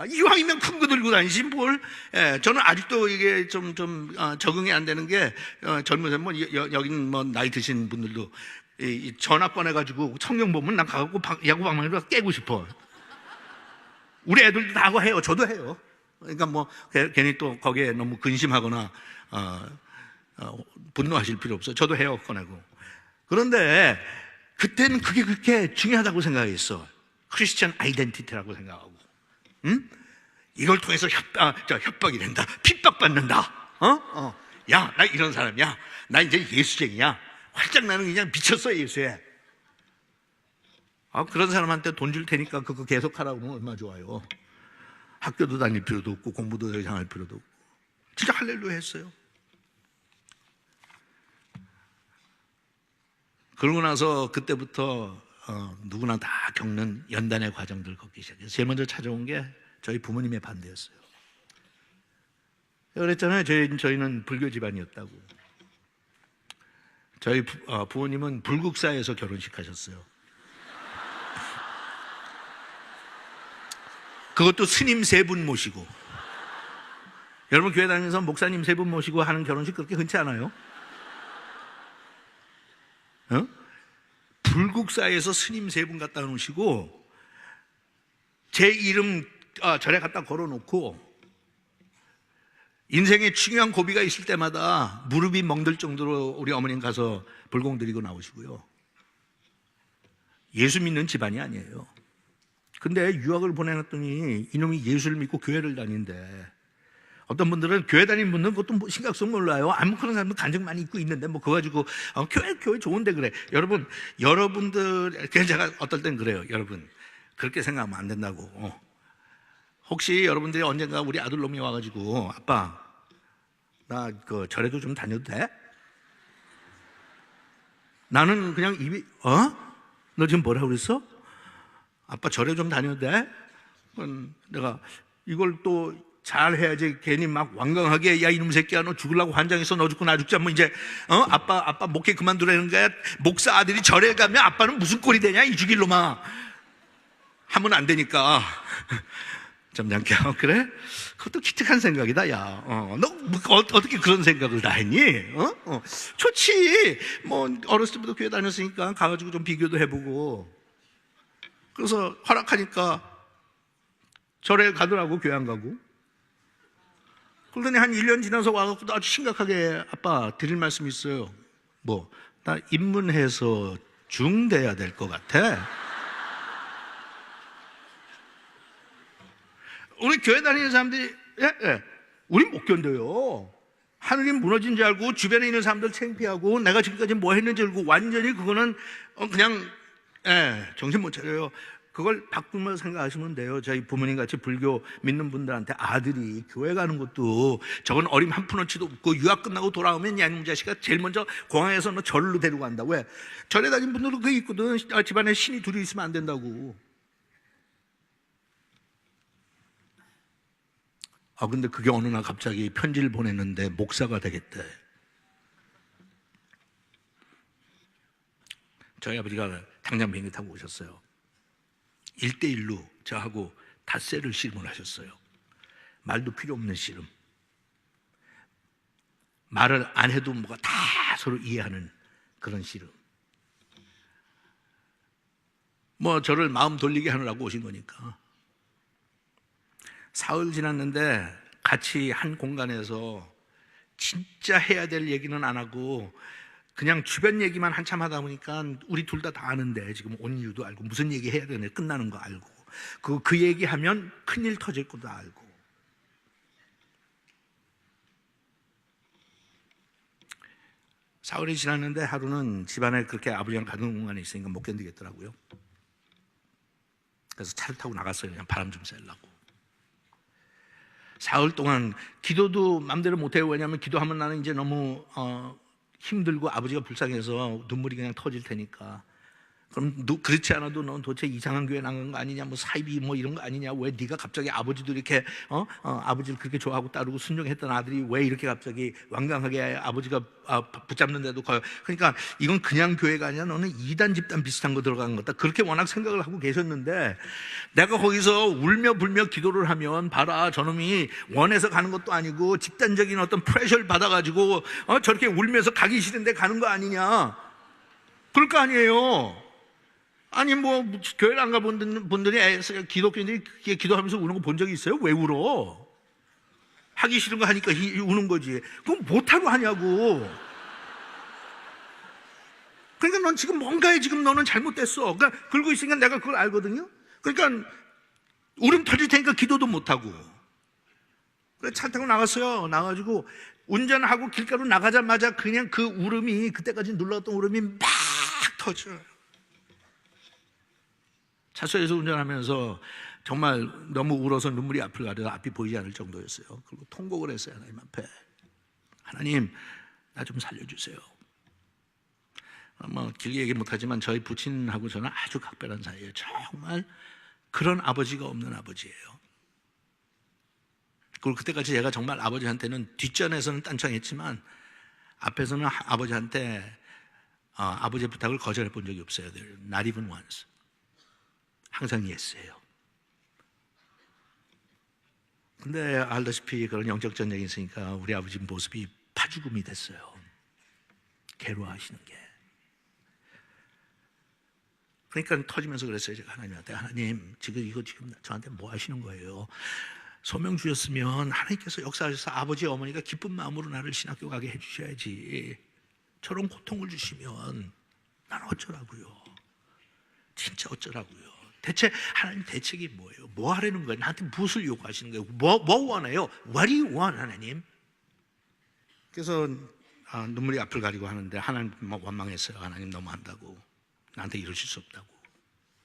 이왕이면 큰 거 들고 다니지, 뭘. 예, 저는 아직도 이게 좀 적응이 안 되는 게, 젊은 사람, 여긴 뭐 나이 드신 분들도 전화 꺼내가지고 성경 보면 난 가갖고 야구방망이로 깨고 싶어. 우리 애들도 다 하고 해요. 저도 해요. 그러니까 뭐 괜히 또 거기에 너무 근심하거나 분노하실 필요 없어요. 저도 해요, 꺼내고. 그런데 그때는 그게 그렇게 중요하다고 생각했어. 크리스천 아이덴티티라고 생각하고. 이걸 통해서 협박이 된다, 핍박받는다. 야, 나 이런 사람이야. 나 이제 예수쟁이야. 활짝 나는 그냥 미쳤어, 예수에. 그런 사람한테 돈 줄 테니까 그거 계속 하라고 하면 얼마나 좋아요. 학교도 다닐 필요도 없고 공부도 더 이상 할 필요도 없고. 진짜 할렐루야 했어요. 그러고 나서 그때부터 누구나 다 겪는 연단의 과정들 겪기 시작해요. 제일 먼저 찾아온 게 저희 부모님의 반대였어요. 그랬잖아요. 저희는 불교 집안이었다고. 저희 부모님은 불국사에서 결혼식 하셨어요. 그것도 스님 3분 모시고. 여러분 교회 다니면서 목사님 3분 모시고 하는 결혼식 그렇게 흔치 않아요? 불국사에서 스님 3분 갖다 놓으시고 제 이름 절에 갖다 걸어놓고 인생에 중요한 고비가 있을 때마다 무릎이 멍들 정도로 우리 어머님 가서 불공 드리고 나오시고요. 예수 믿는 집안이 아니에요. 근데 유학을 보내놨더니 이놈이 예수를 믿고 교회를 다닌대. 어떤 분들은 교회 다니는 분들은 그것도 뭐 심각성 몰라요. 아무 그런 사람도 간증 많이 있고 있는데 뭐 그거 가지고 교회 좋은데 그래. 여러분들 그냥 제가 어떨 땐 그래요. 여러분 그렇게 생각하면 안 된다고. 혹시 여러분들이 언젠가 우리 아들놈이 와가지고 아빠 나 그 절에도 좀 다녀도 돼? 나는 그냥 입이 너 지금 뭐라고 그랬어? 아빠 절에 좀 다녀도 돼? 내가 이걸 또 잘해야지. 괜히 막 완강하게 야 이놈 새끼야 너 죽으려고 환장해서 너 죽고 나 죽자 뭐 이제 아빠 목회 그만두라는 거야. 목사 아들이 절에 가면 아빠는 무슨 꼴이 되냐 이 죽일 놈아. 하면 안 되니까 점잖게. 그래? 그것도 기특한 생각이다. 야, 너 어떻게 그런 생각을 다 했니? 좋지. 뭐 어렸을 때부터 교회 다녔으니까 가가지고 좀 비교도 해보고. 그래서 허락하니까 절에 가더라고. 교회 안 가고. 그러더니 한 1년 지나서 와갖고 아주 심각하게 아빠 드릴 말씀이 있어요. 뭐, 나 입문해서 중 돼야 될 것 같아. 우리 교회 다니는 사람들이 우리 못 견뎌요. 하늘이 무너진 줄 알고 주변에 있는 사람들 창피하고 내가 지금까지 뭐 했는지 알고 완전히 그거는 그냥 정신 못 차려요. 그걸 바꾸면 생각하시면 돼요. 저희 부모님 같이 불교 믿는 분들한테 아들이 교회 가는 것도 저건 어림 한 푼어치도 없고 유학 끝나고 돌아오면 야 이놈 자식아 제일 먼저 공항에서 너 절로 데리고 간다. 왜? 절에 다닌 분들도 그게 있거든. 집안에 신이 둘이 있으면 안 된다고. 근데 그게 어느 날 갑자기 편지를 보냈는데 목사가 되겠대. 저희 아버지가 당장 비행기 타고 오셨어요. 1대1로 저하고 닷새를 씨름을 하셨어요. 말도 필요 없는 씨름. 말을 안 해도 뭐가 다 서로 이해하는 그런 씨름. 뭐 저를 마음 돌리게 하느라고 오신 거니까. 사흘 지났는데 같이 한 공간에서 진짜 해야 될 얘기는 안 하고 그냥 주변 얘기만 한참 하다 보니까 우리 둘 다 아는데 지금 온 이유도 알고 무슨 얘기 해야 되네 끝나는 거 알고 그 얘기하면 큰일 터질 것도 알고 사흘이 지났는데 하루는 집안에 그렇게 아버지랑 같은 공간에 있으니까 못 견디겠더라고요. 그래서 차를 타고 나갔어요. 그냥 바람 좀 쐬려고. 사흘 동안 기도도 맘대로 못해요. 왜냐하면 기도하면 나는 이제 너무 힘들고 아버지가 불쌍해서 눈물이 그냥 터질 테니까. 그럼 그렇지 않아도 넌 도대체 이상한 교회 나간 거 아니냐, 뭐 사이비 뭐 이런 거 아니냐, 왜 네가 갑자기 아버지도 이렇게 아버지를 그렇게 좋아하고 따르고 순종했던 아들이 왜 이렇게 갑자기 완강하게 아버지가 붙잡는데도 가요. 그러니까 이건 그냥 교회가 아니라 너는 이단 집단 비슷한 거 들어간 거다. 그렇게 워낙 생각을 하고 계셨는데 내가 거기서 울며 불며 기도를 하면 봐라 저놈이 원해서 가는 것도 아니고 집단적인 어떤 프레셔를 받아가지고 저렇게 울면서 가기 싫은데 가는 거 아니냐. 그럴 거 아니에요. 아니 뭐 교회를 안 가본 분들이 기독교인들이 기도하면서 우는 거 본 적이 있어요? 왜 울어? 하기 싫은 거 하니까 우는 거지. 그럼 못하고 하냐고. 그러니까 넌 지금 뭔가에 지금 너는 잘못됐어. 그러니까 그러고 있으니까 내가 그걸 알거든요. 그러니까 울음 터질 테니까 기도도 못하고. 그래서 차 타고 나갔어요. 나가지고 운전하고 길가로 나가자마자 그냥 그 울음이 그때까지 눌렀던 울음이 막 터져요. 차소에서 운전하면서 정말 너무 울어서 눈물이 앞을 가려서 앞이 보이지 않을 정도였어요. 그리고 통곡을 했어요. 하나님 앞에. 하나님 나 좀 살려주세요. 뭐 길게 얘기 못하지만 저희 부친하고 저는 아주 각별한 사이예요. 정말 그런 아버지가 없는 아버지예요. 그리고 그때까지 제가 정말 아버지한테는 뒷전에서는 딴청했지만 앞에서는 아버지한테 아버지의 부탁을 거절해 본 적이 없어요. Not even once. 항상 예스예요. 근데 알다시피 그런 영적 전쟁이 있으니까 우리 아버지 모습이 파죽음이 됐어요. 괴로워하시는 게. 그러니까 터지면서 그랬어요. 제가 하나님한테 하나님 지금 저한테 뭐 하시는 거예요? 소명 주셨으면 하나님께서 역사하셔서 아버지 어머니가 기쁜 마음으로 나를 신학교 가게 해주셔야지. 저런 고통을 주시면 난 어쩌라고요? 진짜 어쩌라고요? 대체 하나님 대책이 뭐예요? 뭐 하려는 거예요? 나한테 무엇을 요구하시는 거예요? 뭐 원해요? What do you want, 하나님? 그래서 눈물이 앞을 가리고 하는데 하나님 원망했어요. 하나님 너무한다고. 나한테 이러실 수 없다고.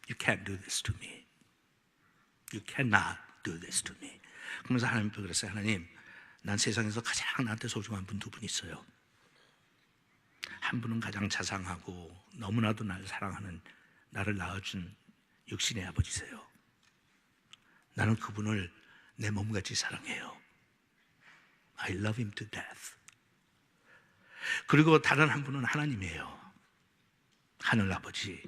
You can't do this to me. You cannot do this to me. 그러면서 하나님도 그랬어요. 하나님, 난 세상에서 가장 나한테 소중한 분 두 분 있어요. 한 분은 가장 자상하고 너무나도 나를 사랑하는 나를 낳아준 육신의 아버지세요. 나는 그분을 내 몸같이 사랑해요. I love him to death. 그리고 다른 한 분은 하나님이에요. 하늘 아버지.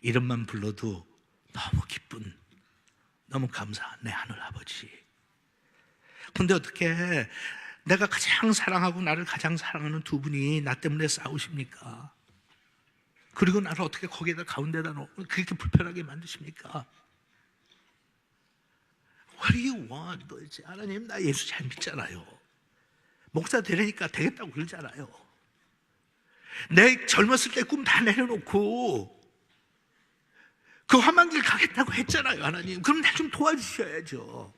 이름만 불러도 너무 기쁜, 너무 감사한 내 하늘 아버지. 근데 어떻게 내가 가장 사랑하고 나를 가장 사랑하는 두 분이 나 때문에 싸우십니까? 그리고 나를 어떻게 거기에다 가운데다 놓고 그렇게 불편하게 만드십니까? What do you want? 도대체 하나님, 나 예수 잘 믿잖아요. 목사 되려니까 되겠다고 그러잖아요. 내 젊었을 때 꿈 다 내려놓고 그 험한 길 가겠다고 했잖아요. 하나님, 그럼 나 좀 도와주셔야죠.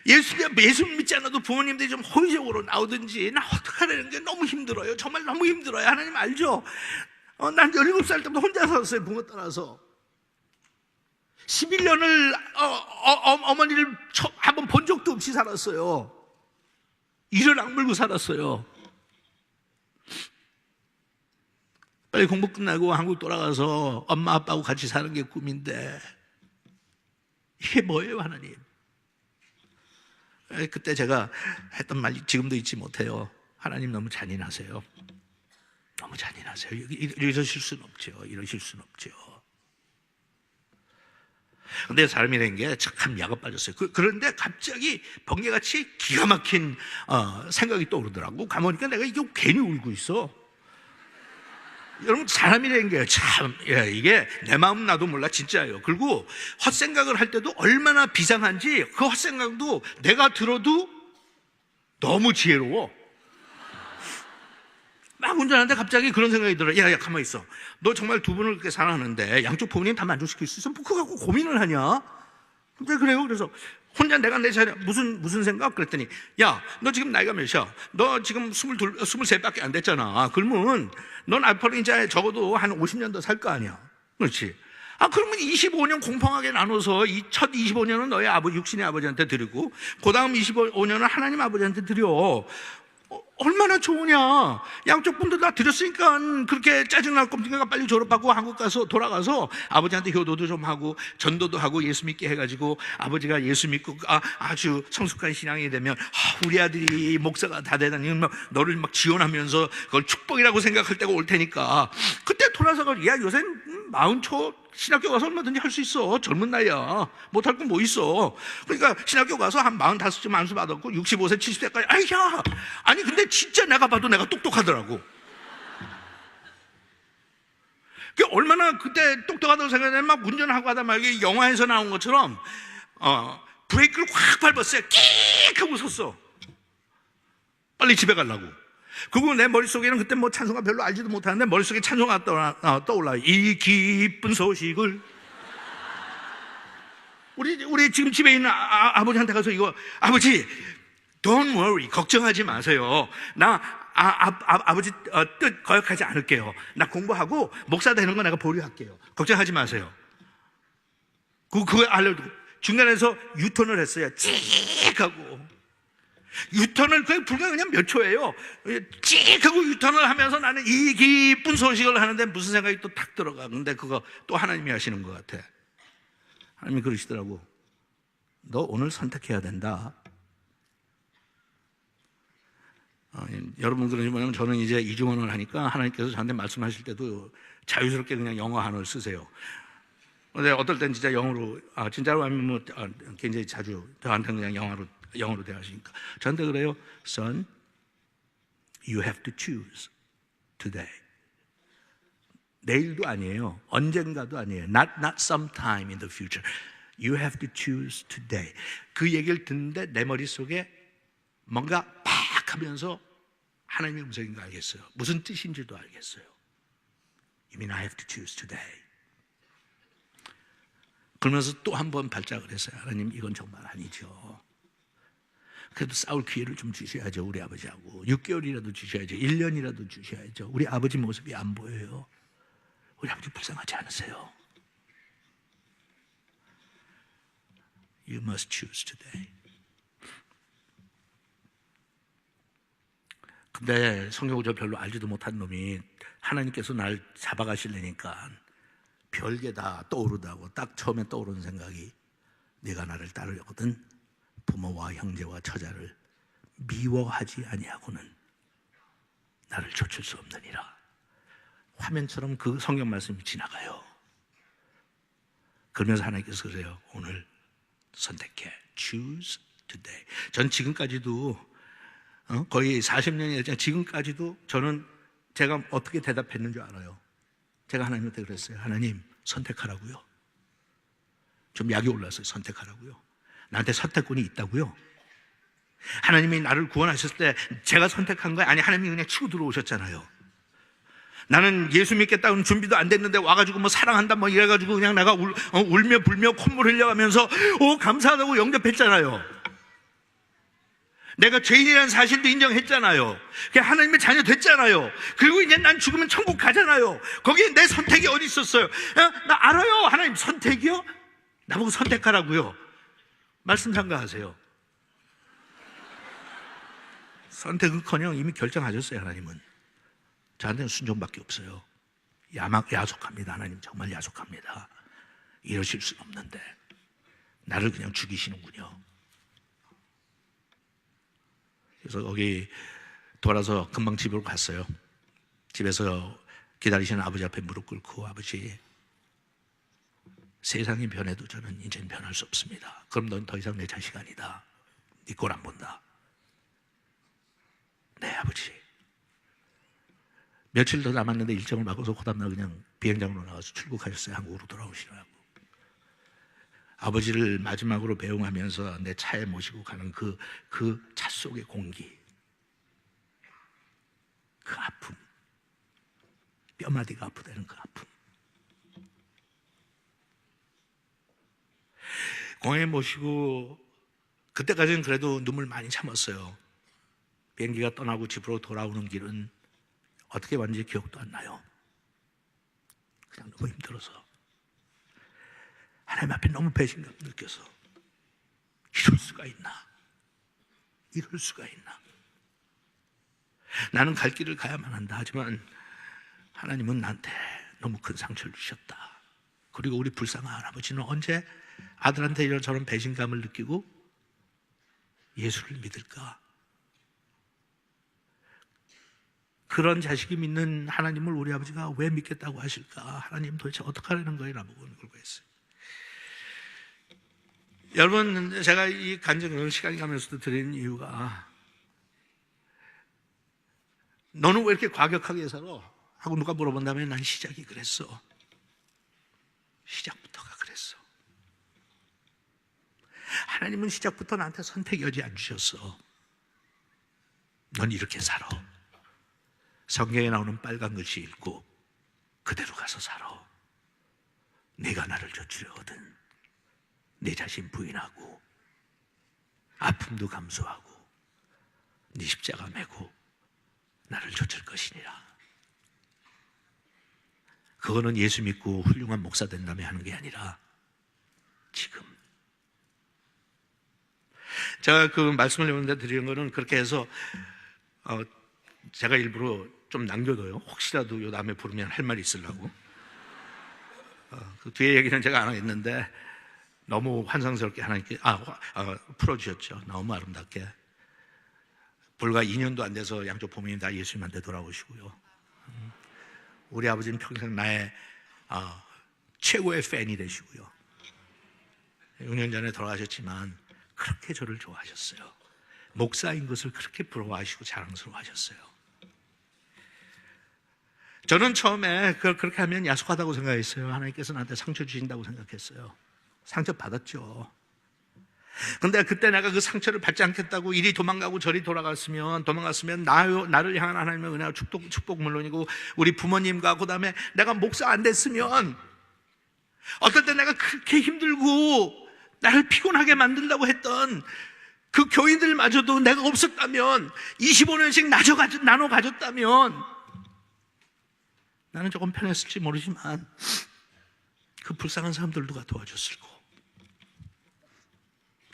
예수 믿지 않아도 부모님들이 좀 호의적으로 나오든지, 나 어떡하라는 게 너무 힘들어요. 정말 너무 힘들어요. 하나님 알죠? 난 17살 때부터 혼자 살았어요. 부모 따라서 11년을 어머니를 한번 본 적도 없이 살았어요. 이를 악물고 살았어요. 빨리 공부 끝나고 한국 돌아가서 엄마 아빠하고 같이 사는 게 꿈인데 이게 뭐예요, 하나님? 그때 제가 했던 말 지금도 잊지 못해요. 하나님 너무 잔인하세요. 너무 잔인하세요. 이러실 수는 없죠. 이러실 수는 없죠. 근데 사람이라는 게 참 약가 빠졌어요. 그런데 갑자기 번개같이 기가 막힌 생각이 떠오르더라고. 가보니까 내가 이게 괜히 울고 있어. 여러분, 사람이라는 게 참, 이게 내 마음 나도 몰라, 진짜예요. 그리고 헛생각을 할 때도 얼마나 비상한지, 그 헛생각도 내가 들어도 너무 지혜로워. 막 운전하는데 갑자기 그런 생각이 들어. 야, 가만히 있어. 너 정말 두 분을 그렇게 사랑하는데 양쪽 부모님 다 만족시킬 수 있어? 뭐 그거 갖고 고민을 하냐? 근데 그래요. 그래서 혼자 내가 내 자녀 무슨 생각? 그랬더니, 야, 너 지금 나이가 몇이야? 너 지금 23밖에 안 됐잖아. 그러면 넌 앞으로 이제 적어도 한 50년 더 살 거 아니야. 그렇지? 그러면 25년 공평하게 나눠서 이 첫 25년은 너의 육신의 아버지한테 드리고, 그 다음 25년은 하나님 아버지한테 드려. 얼마나 좋으냐. 양쪽 분들 다 드렸으니까 그렇게 짜증날 겁니까? 빨리 졸업하고 한국 가서 돌아가서 아버지한테 효도도 좀 하고 전도도 하고 예수 믿게 해가지고 아버지가 예수 믿고 아주 성숙한 신앙이 되면 우리 아들이 목사가 다 되다니 너를 막 지원하면서 그걸 축복이라고 생각할 때가 올 테니까 그때 돌아서가, 야, 요새 40초 신학교 가서 얼마든지 할 수 있어. 젊은 나이야. 못할 건 뭐 있어. 그러니까 신학교 가서 한 45쯤 안수 받았고 65세 70세까지 아니 근데 진짜 내가 봐도 내가 똑똑하더라고. 그 얼마나 그때 똑똑하다고 생각하면 막 운전하고 하다 말고 영화에서 나온 것처럼 브레이크를 확 밟았어요. 끽 하고 섰어. 빨리 집에 가려고. 그리고 내 머릿속에는 그때 뭐 찬송가 별로 알지도 못하는데 머릿속에 찬송가 떠올라. 이 기쁜 소식을. 우리 지금 집에 있는 아버지한테 가서 이거, 아버지, don't worry, 걱정하지 마세요. 나 아버지 뜻 거역하지 않을게요. 나 공부하고 목사 되는 거 내가 보류할게요. 걱정하지 마세요. 그거 알려두고 중간에서 유턴을 했어요. 찍 하고. 유턴을 불과 그냥 몇 초예요. 찍 하고 유턴을 하면서 나는 이 기쁜 소식을 하는데 무슨 생각이 또 탁 들어가. 근데 그거 또 하나님이 하시는 것 같아. 하나님이 그러시더라고. 너 오늘 선택해야 된다. 여러분, 그러시면 저는 이제 이중언어를 하니까 하나님께서 저한테 말씀하실 때도 자유스럽게 그냥 영어 한어를 쓰세요. 근데 어떨 땐 진짜 영어로, 진짜로 하면 뭐 굉장히 자주 저한테 그냥 영어로 대하시니까 저한테 그래요. Son, you have to choose today. 내일도 아니에요. 언젠가도 아니에요. Not sometime in the future. You have to choose today. 그 얘기를 듣는데 내 머릿속에 뭔가 팍 하면서 하나님의 음성인 거 알겠어요. 무슨 뜻인지도 알겠어요. You mean I have to choose today. 그러면서 또 한 번 발작을 했어요. 하나님, 이건 정말 아니죠. 그래도 싸울 기회를 좀 주셔야죠. 우리 아버지하고 6개월이라도 주셔야죠. 1년이라도 주셔야죠. 우리 아버지 모습이 안 보여요. 우리 아버지 불쌍하지 않으세요? You must choose today. 근데 성경을 저 별로 알지도 못한 놈이 하나님께서 날 잡아가시려니까 별게 다 떠오르다고 딱 처음에 떠오르는 생각이, 네가 나를 따르려거든 부모와 형제와 처자를 미워하지 아니하고는 나를 좇을 수 없느니라. 화면처럼 그 성경 말씀이 지나가요. 그러면서 하나님께서 그래요. 오늘 선택해. Choose today. 전 지금까지도 거의 40년이 됐지만 지금까지도 저는 제가 어떻게 대답했는 줄 알아요. 제가 하나님한테 그랬어요. 하나님, 선택하라고요. 좀 약이 올랐어요. 선택하라고요. 나한테 선택권이 있다고요. 하나님이 나를 구원하셨을 때 제가 선택한 거야? 아니, 하나님이 그냥 치고 들어오셨잖아요. 나는 예수 믿겠다는 준비도 안 됐는데 와가지고 뭐 사랑한다 뭐 이래가지고 그냥 내가 울며 불며 콧물 흘려가면서 감사하다고 영접했잖아요. 내가 죄인이라는 사실도 인정했잖아요. 그냥 하나님의 자녀 됐잖아요. 그리고 이제 난 죽으면 천국 가잖아요. 거기에 내 선택이 어디 있었어요? 나 알아요. 하나님 선택이요? 나보고 선택하라고요. 말씀 참가하세요. 선택은커녕 이미 결정하셨어요. 하나님은 저한테는 순종밖에 없어요. 야속합니다. 하나님 정말 야속합니다. 이러실 수는 없는데 나를 그냥 죽이시는군요. 그래서 거기 돌아서 금방 집으로 갔어요. 집에서 기다리시는 아버지 앞에 무릎 꿇고, 아버지, 세상이 변해도 저는 이제는 변할 수 없습니다. 그럼 넌 더 이상 내 자식 아니다. 네 꼴 안 본다. 네, 아버지. 며칠 더 남았는데 일정을 바꿔서 그 다음날 그냥 비행장으로 나가서 출국하셨어요. 한국으로 돌아오시라고. 아버지를 마지막으로 배웅하면서 내 차에 모시고 가는 그 차 속의 공기, 그 아픔, 뼈마디가 아프다는 그 아픔. 공항에 모시고 그때까지는 그래도 눈물 많이 참았어요. 비행기가 떠나고 집으로 돌아오는 길은 어떻게 왔는지 기억도 안 나요. 그냥 너무 힘들어서 하나님 앞에 너무 배신감 느껴서 이럴 수가 있나? 이럴 수가 있나? 나는 갈 길을 가야만 한다. 하지만 하나님은 나한테 너무 큰 상처를 주셨다. 그리고 우리 불쌍한 할아버지는 언제 아들한테 이런 저런 배신감을 느끼고 예수를 믿을까? 그런 자식이 믿는 하나님을 우리 아버지가 왜 믿겠다고 하실까? 하나님 도대체 어떻게 하려는 거예요? 라고 물고 했어요. 여러분, 제가 이 간증을 시간이 가면서도 드리는 이유가, 너는 왜 이렇게 과격하게 살아? 하고 누가 물어본다면 난 시작이 그랬어. 시작부터가 그랬어. 하나님은 시작부터 나한테 선택 여지 안 주셨어. 넌 이렇게 살아. 성경에 나오는 빨간 글씨 읽고 그대로 가서 살아. 네가 나를 좇으려거든 내 자신 부인하고 아픔도 감수하고 네 십자가 메고 나를 좇을 것이니라. 그거는 예수 믿고 훌륭한 목사 된 다음에 하는 게 아니라 지금. 제가 그 말씀을 여러분들 드리는 거는 그렇게 해서 제가 일부러 좀 남겨둬요. 혹시라도 요 다음에 부르면 할 말이 있으려고. 그 뒤에 얘기는 제가 안 하겠는데 너무 환상스럽게 하나님께 풀어주셨죠. 너무 아름답게. 불과 2년도 안 돼서 양쪽 부모님 다 예수님한테 돌아오시고요. 우리 아버지는 평생 나의 최고의 팬이 되시고요. 6년 전에 돌아가셨지만 그렇게 저를 좋아하셨어요. 목사인 것을 그렇게 부러워하시고 자랑스러워하셨어요. 저는 처음에 그렇게 하면 야속하다고 생각했어요. 하나님께서 나한테 상처 주신다고 생각했어요. 상처 받았죠. 근데 그때 내가 그 상처를 받지 않겠다고 이리 도망가고 저리 도망갔으면 나를 향한 하나님의 은혜와 축복 물론이고 우리 부모님과 그 다음에 내가 목사 안 됐으면 어떨 때 내가 그렇게 힘들고 나를 피곤하게 만든다고 했던 그 교인들마저도 내가 없었다면 25년씩 나눠 가졌다면 나는 조금 편했을지 모르지만 그 불쌍한 사람들 누가 도와줬을고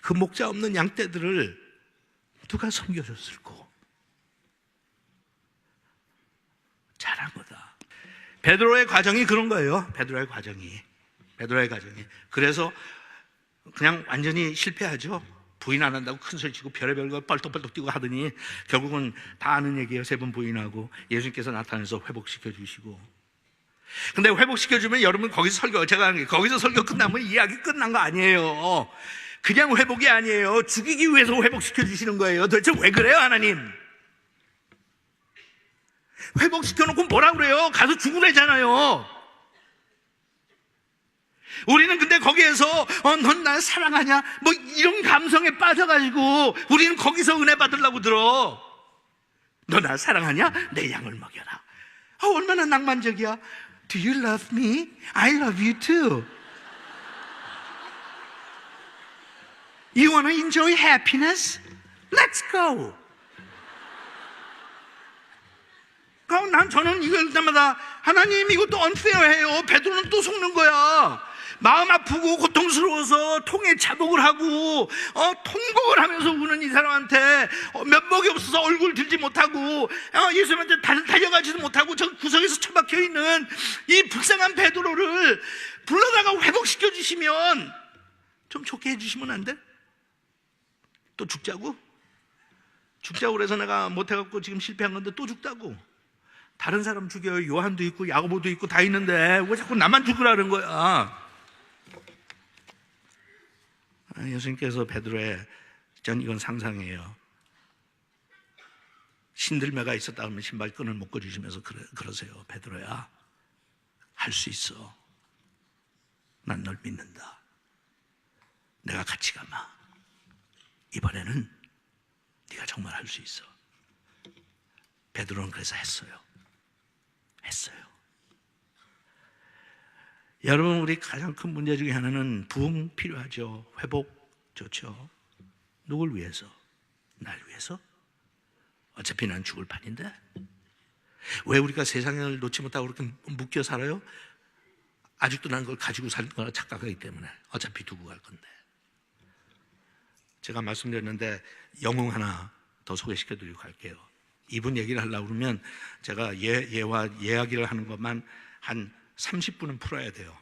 그 목자 없는 양떼들을 누가 섬겨줬을고. 잘한 거다. 베드로의 과정이 그런 거예요. 베드로의 과정이. 그래서 그냥 완전히 실패하죠. 부인 안 한다고 큰 소리 치고 별의별 거 뻘떡뻘떡 뛰고 하더니 결국은 다 아는 얘기예요. 3번 부인하고 예수님께서 나타나서 회복시켜 주시고. 근데 회복시켜 주면 여러분 거기서 설교 끝나면 이야기 끝난 거 아니에요. 그냥 회복이 아니에요. 죽이기 위해서 회복시켜 주시는 거예요. 도대체 왜 그래요, 하나님? 회복시켜 놓고 뭐라 그래요? 가서 죽으래잖아요. 우리는 근데 거기에서 넌 날 사랑하냐? 뭐 이런 감성에 빠져가지고 우리는 거기서 은혜 받으려고 들어. 너 날 사랑하냐? 내 양을 먹여라. 얼마나 낭만적이야. Do you love me? I love you too. You wanna enjoy happiness? Let's go. 저는 이걸 때마다 하나님 이것도 unfair해요. 베드로는 또 속는 거야. 마음 아프고 고통스러워서 통에 자복을 하고 통곡을 하면서 우는 이 사람한테 면목이 없어서 얼굴 들지 못하고 예수님한테 달려가지도 못하고 저 구석에서 처박혀 있는 이 불쌍한 베드로를 불러다가 회복시켜 주시면 좀 좋게 해주시면 안 돼? 또 죽자고? 죽자고 그래서 내가 못해갖고 지금 실패한 건데 또 죽다고. 다른 사람 죽여요. 요한도 있고 야고보도 있고 다 있는데 왜 자꾸 나만 죽으라는 거야? 예수님께서 베드로의, 전 이건 상상이에요. 신들매가 있었다 하면 신발끈을 묶어주시면서 그러세요. 베드로야, 할 수 있어. 난 널 믿는다. 내가 같이 가마. 이번에는 네가 정말 할 수 있어. 베드로는 그래서 했어요. 여러분, 우리 가장 큰 문제 중에 하나는 부흥 필요하죠. 회복 좋죠. 누굴 위해서? 날 위해서? 어차피 난 죽을 판인데 왜 우리가 세상을 놓지 못하고 그렇게 묶여 살아요? 아직도 난 그걸 가지고 사는 거나 착각하기 때문에 어차피 두고 갈 건데. 제가 말씀드렸는데 영웅 하나 더 소개시켜 드리고 갈게요. 이분 얘기를 하려고 그러면 제가 이야기를 하는 것만 한 30분은 풀어야 돼요.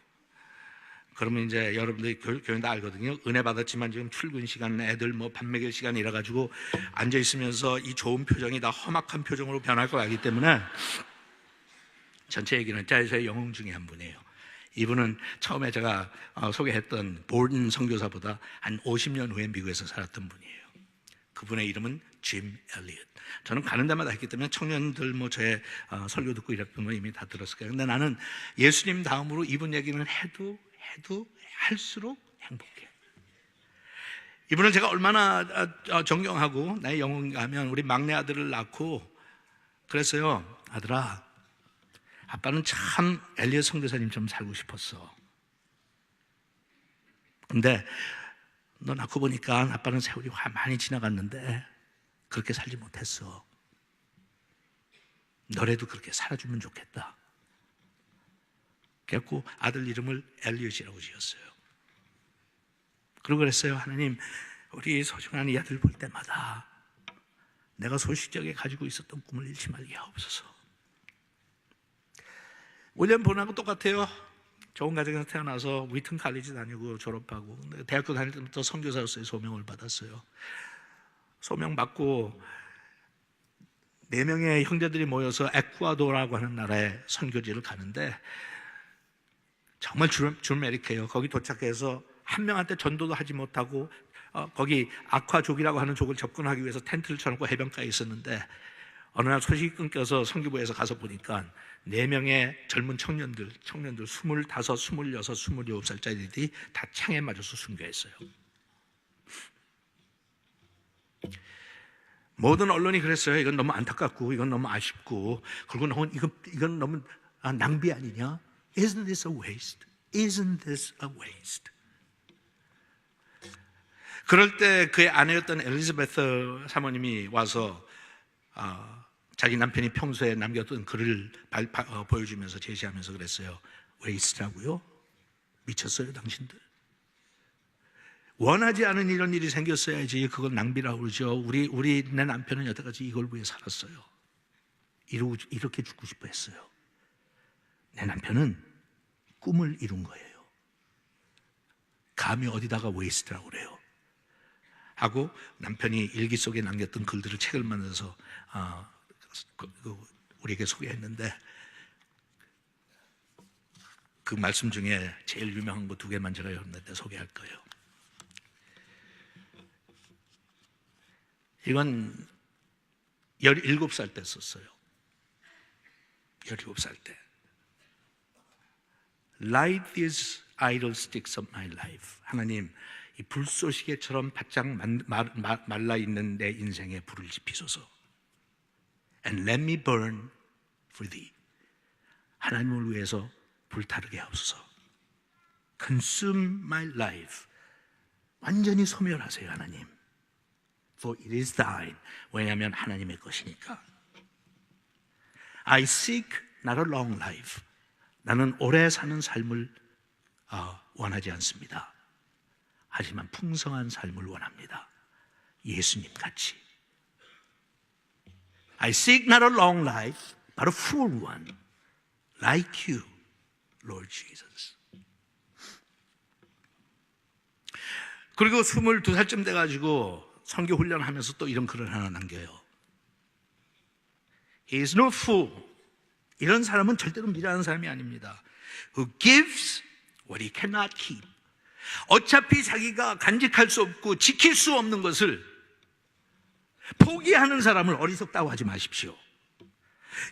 그러면 이제 여러분들이 교회 다 알거든요. 은혜 받았지만 지금 출근 시간, 애들 뭐 밥 먹일 시간 이래 가지고 앉아 있으면서 이 좋은 표정이 다 험악한 표정으로 변할 걸 알기 때문에 전체 얘기는 저의 영웅 중에 한 분이에요. 이분은 처음에 제가 소개했던 볼든 선교사보다 한 50년 후에 미국에서 살았던 분이에요. 그분의 이름은 짐 엘리엇. 저는 가는 데마다 했기 때문에 청년들 뭐 저의 설교 듣고 이랬던 거 이미 다 들었을 거예요. 근데 나는 예수님 다음으로 이분 얘기는 해도 할수록 행복해. 이분은 제가 얼마나 존경하고 나의 영웅인가 하면 우리 막내 아들을 낳고 그랬어요. 아들아, 아빠는 참 엘리엇 선교사님처럼 살고 싶었어. 근데 너 낳고 보니까 아빠는 세월이 많이 지나갔는데 그렇게 살지 못했어. 너라도 그렇게 살아주면 좋겠다. 그래갖고 아들 이름을 엘리엇이라고 지었어요. 그리고 그랬어요. 하나님, 우리 소중한 이 아들 볼 때마다 내가 소시적에 가지고 있었던 꿈을 잃지 말게 하옵소서. 윌리엄 본하고 똑같아요. 좋은 가정에서 태어나서 위튼 칼리지 다니고 졸업하고 대학교 다닐 때부터 선교사로서의 소명을 받았어요. 소명 받고 4명의 형제들이 모여서 에콰도르라고 하는 나라에 선교지를 가는데 정말 줄메리케요. 거기 도착해서 한 명한테 전도도 하지 못하고 거기 아쿠아족이라고 하는 족을 접근하기 위해서 텐트를 쳐놓고 해변가에 있었는데 어느 날 소식이 끊겨서 선교부에서 가서 보니까 4명의 젊은 청년들 25, 26, 27살짜리들이 다 창에 맞아서 순교했어요. 모든 언론이 그랬어요. 이건 너무 안타깝고 이건 너무 아쉽고 그리고 이건 너무 낭비 아니냐? Isn't this a waste? Isn't this a waste? 그럴 때 그의 아내였던 엘리자베스 사모님이 와서 자기 남편이 평소에 남겼던 글을 보여주면서 제시하면서 그랬어요. waste라고요? 미쳤어요 당신들? 원하지 않은 이런 일이 생겼어야지 그걸 낭비라고 그러죠. 내 남편은 여태까지 이걸 위해 살았어요. 이렇게 죽고 싶어 했어요. 내 남편은 꿈을 이룬 거예요. 감히 어디다가 웨이스트라고 그래요. 하고 남편이 일기 속에 남겼던 글들을 책을 만들어서 우리에게 소개했는데 그 말씀 중에 제일 유명한 거 2개만 제가 여러분한테 소개할 거예요. 이건 17살 때 썼어요. 17살 때. Light is idle sticks of my life. 하나님, 이 불쏘시개처럼 바짝 말라 있는 내 인생에 불을 지피소서. And let me burn for thee. 하나님을 위해서 불타르게 하옵소서. Consume my life. 완전히 소멸하세요, 하나님. For it is thine. 왜냐하면 하나님의 것이니까. I seek not a long life. 나는 오래 사는 삶을 원하지 않습니다. 하지만 풍성한 삶을 원합니다. 예수님 같이. I seek not a long life, but a full one, like you, Lord Jesus. 그리고 22살쯤 돼가지고 선교 훈련하면서 또 이런 글을 하나 남겨요. He is no fool. 이런 사람은 절대로 미련한 사람이 아닙니다. Who gives what he cannot keep. 어차피 자기가 간직할 수 없고 지킬 수 없는 것을 포기하는 사람을 어리석다고 하지 마십시오.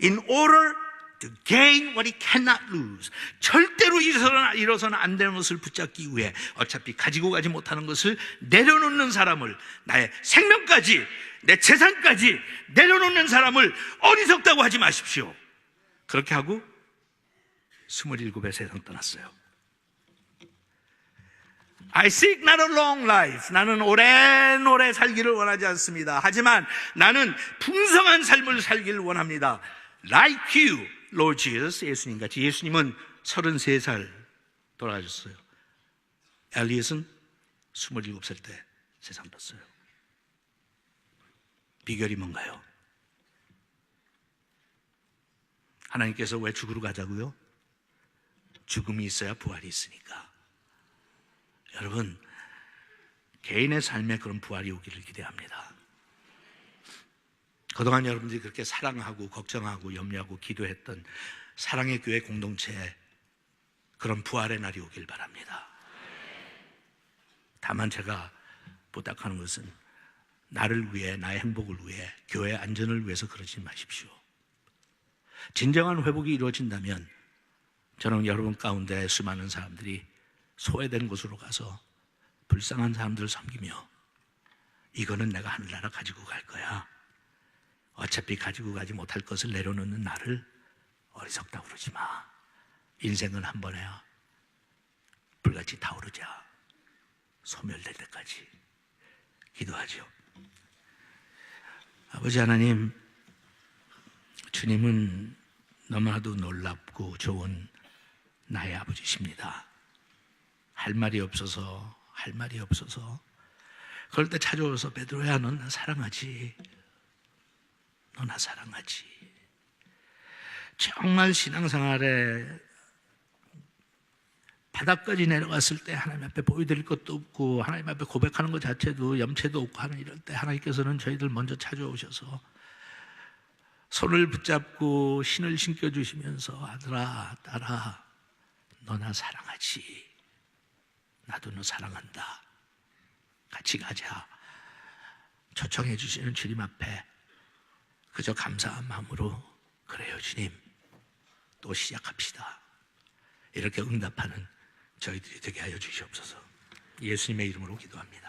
In order to gain what he cannot lose. 절대로 잃어서는 안 되는 것을 붙잡기 위해 어차피 가지고 가지 못하는 것을 내려놓는 사람을, 나의 생명까지, 내 재산까지 내려놓는 사람을 어리석다고 하지 마십시오. 그렇게 하고 27에 세상 떠났어요. I seek not a long life. 나는 오래 살기를 원하지 않습니다. 하지만 나는 풍성한 삶을 살기를 원합니다. Like you, Lord Jesus. 예수님 같이. 예수님은 33살 돌아가셨어요. 엘리엇은 27살 때 세상 떴어요. 비결이 뭔가요? 하나님께서 왜 죽으러 가자고요? 죽음이 있어야 부활이 있으니까. 여러분, 개인의 삶에 그런 부활이 오기를 기대합니다. 그동안 여러분들이 그렇게 사랑하고 걱정하고 염려하고 기도했던 사랑의 교회 공동체에 그런 부활의 날이 오길 바랍니다. 다만 제가 부탁하는 것은 나를 위해, 나의 행복을 위해, 교회의 안전을 위해서 그러지 마십시오. 진정한 회복이 이루어진다면 저는 여러분 가운데 수많은 사람들이 소외된 곳으로 가서 불쌍한 사람들을 섬기며 이거는 내가 하늘나라 가지고 갈 거야. 어차피 가지고 가지 못할 것을 내려놓는 나를 어리석다고 그러지 마. 인생은 한 번에야 불같이 타오르자. 소멸될 때까지 기도하죠. 아버지 하나님, 주님은 너무나도 놀랍고 좋은 나의 아버지십니다. 할 말이 없어서 그럴 때 찾아와서 베드로야, 넌 나 사랑하지? 너 나 사랑하지? 정말 신앙생활에 바닥까지 내려갔을 때 하나님 앞에 보여드릴 것도 없고 하나님 앞에 고백하는 것 자체도 염치도 없고 하는 이럴 때 하나님께서는 저희들 먼저 찾아오셔서 손을 붙잡고 신을 신겨주시면서 아들아, 딸아, 너 나 사랑하지? 나도 너 사랑한다. 같이 가자. 초청해 주시는 주님 앞에 그저 감사한 마음으로 그래요 주님, 또 시작합시다. 이렇게 응답하는 저희들이 되게 하여 주시옵소서. 예수님의 이름으로 기도합니다.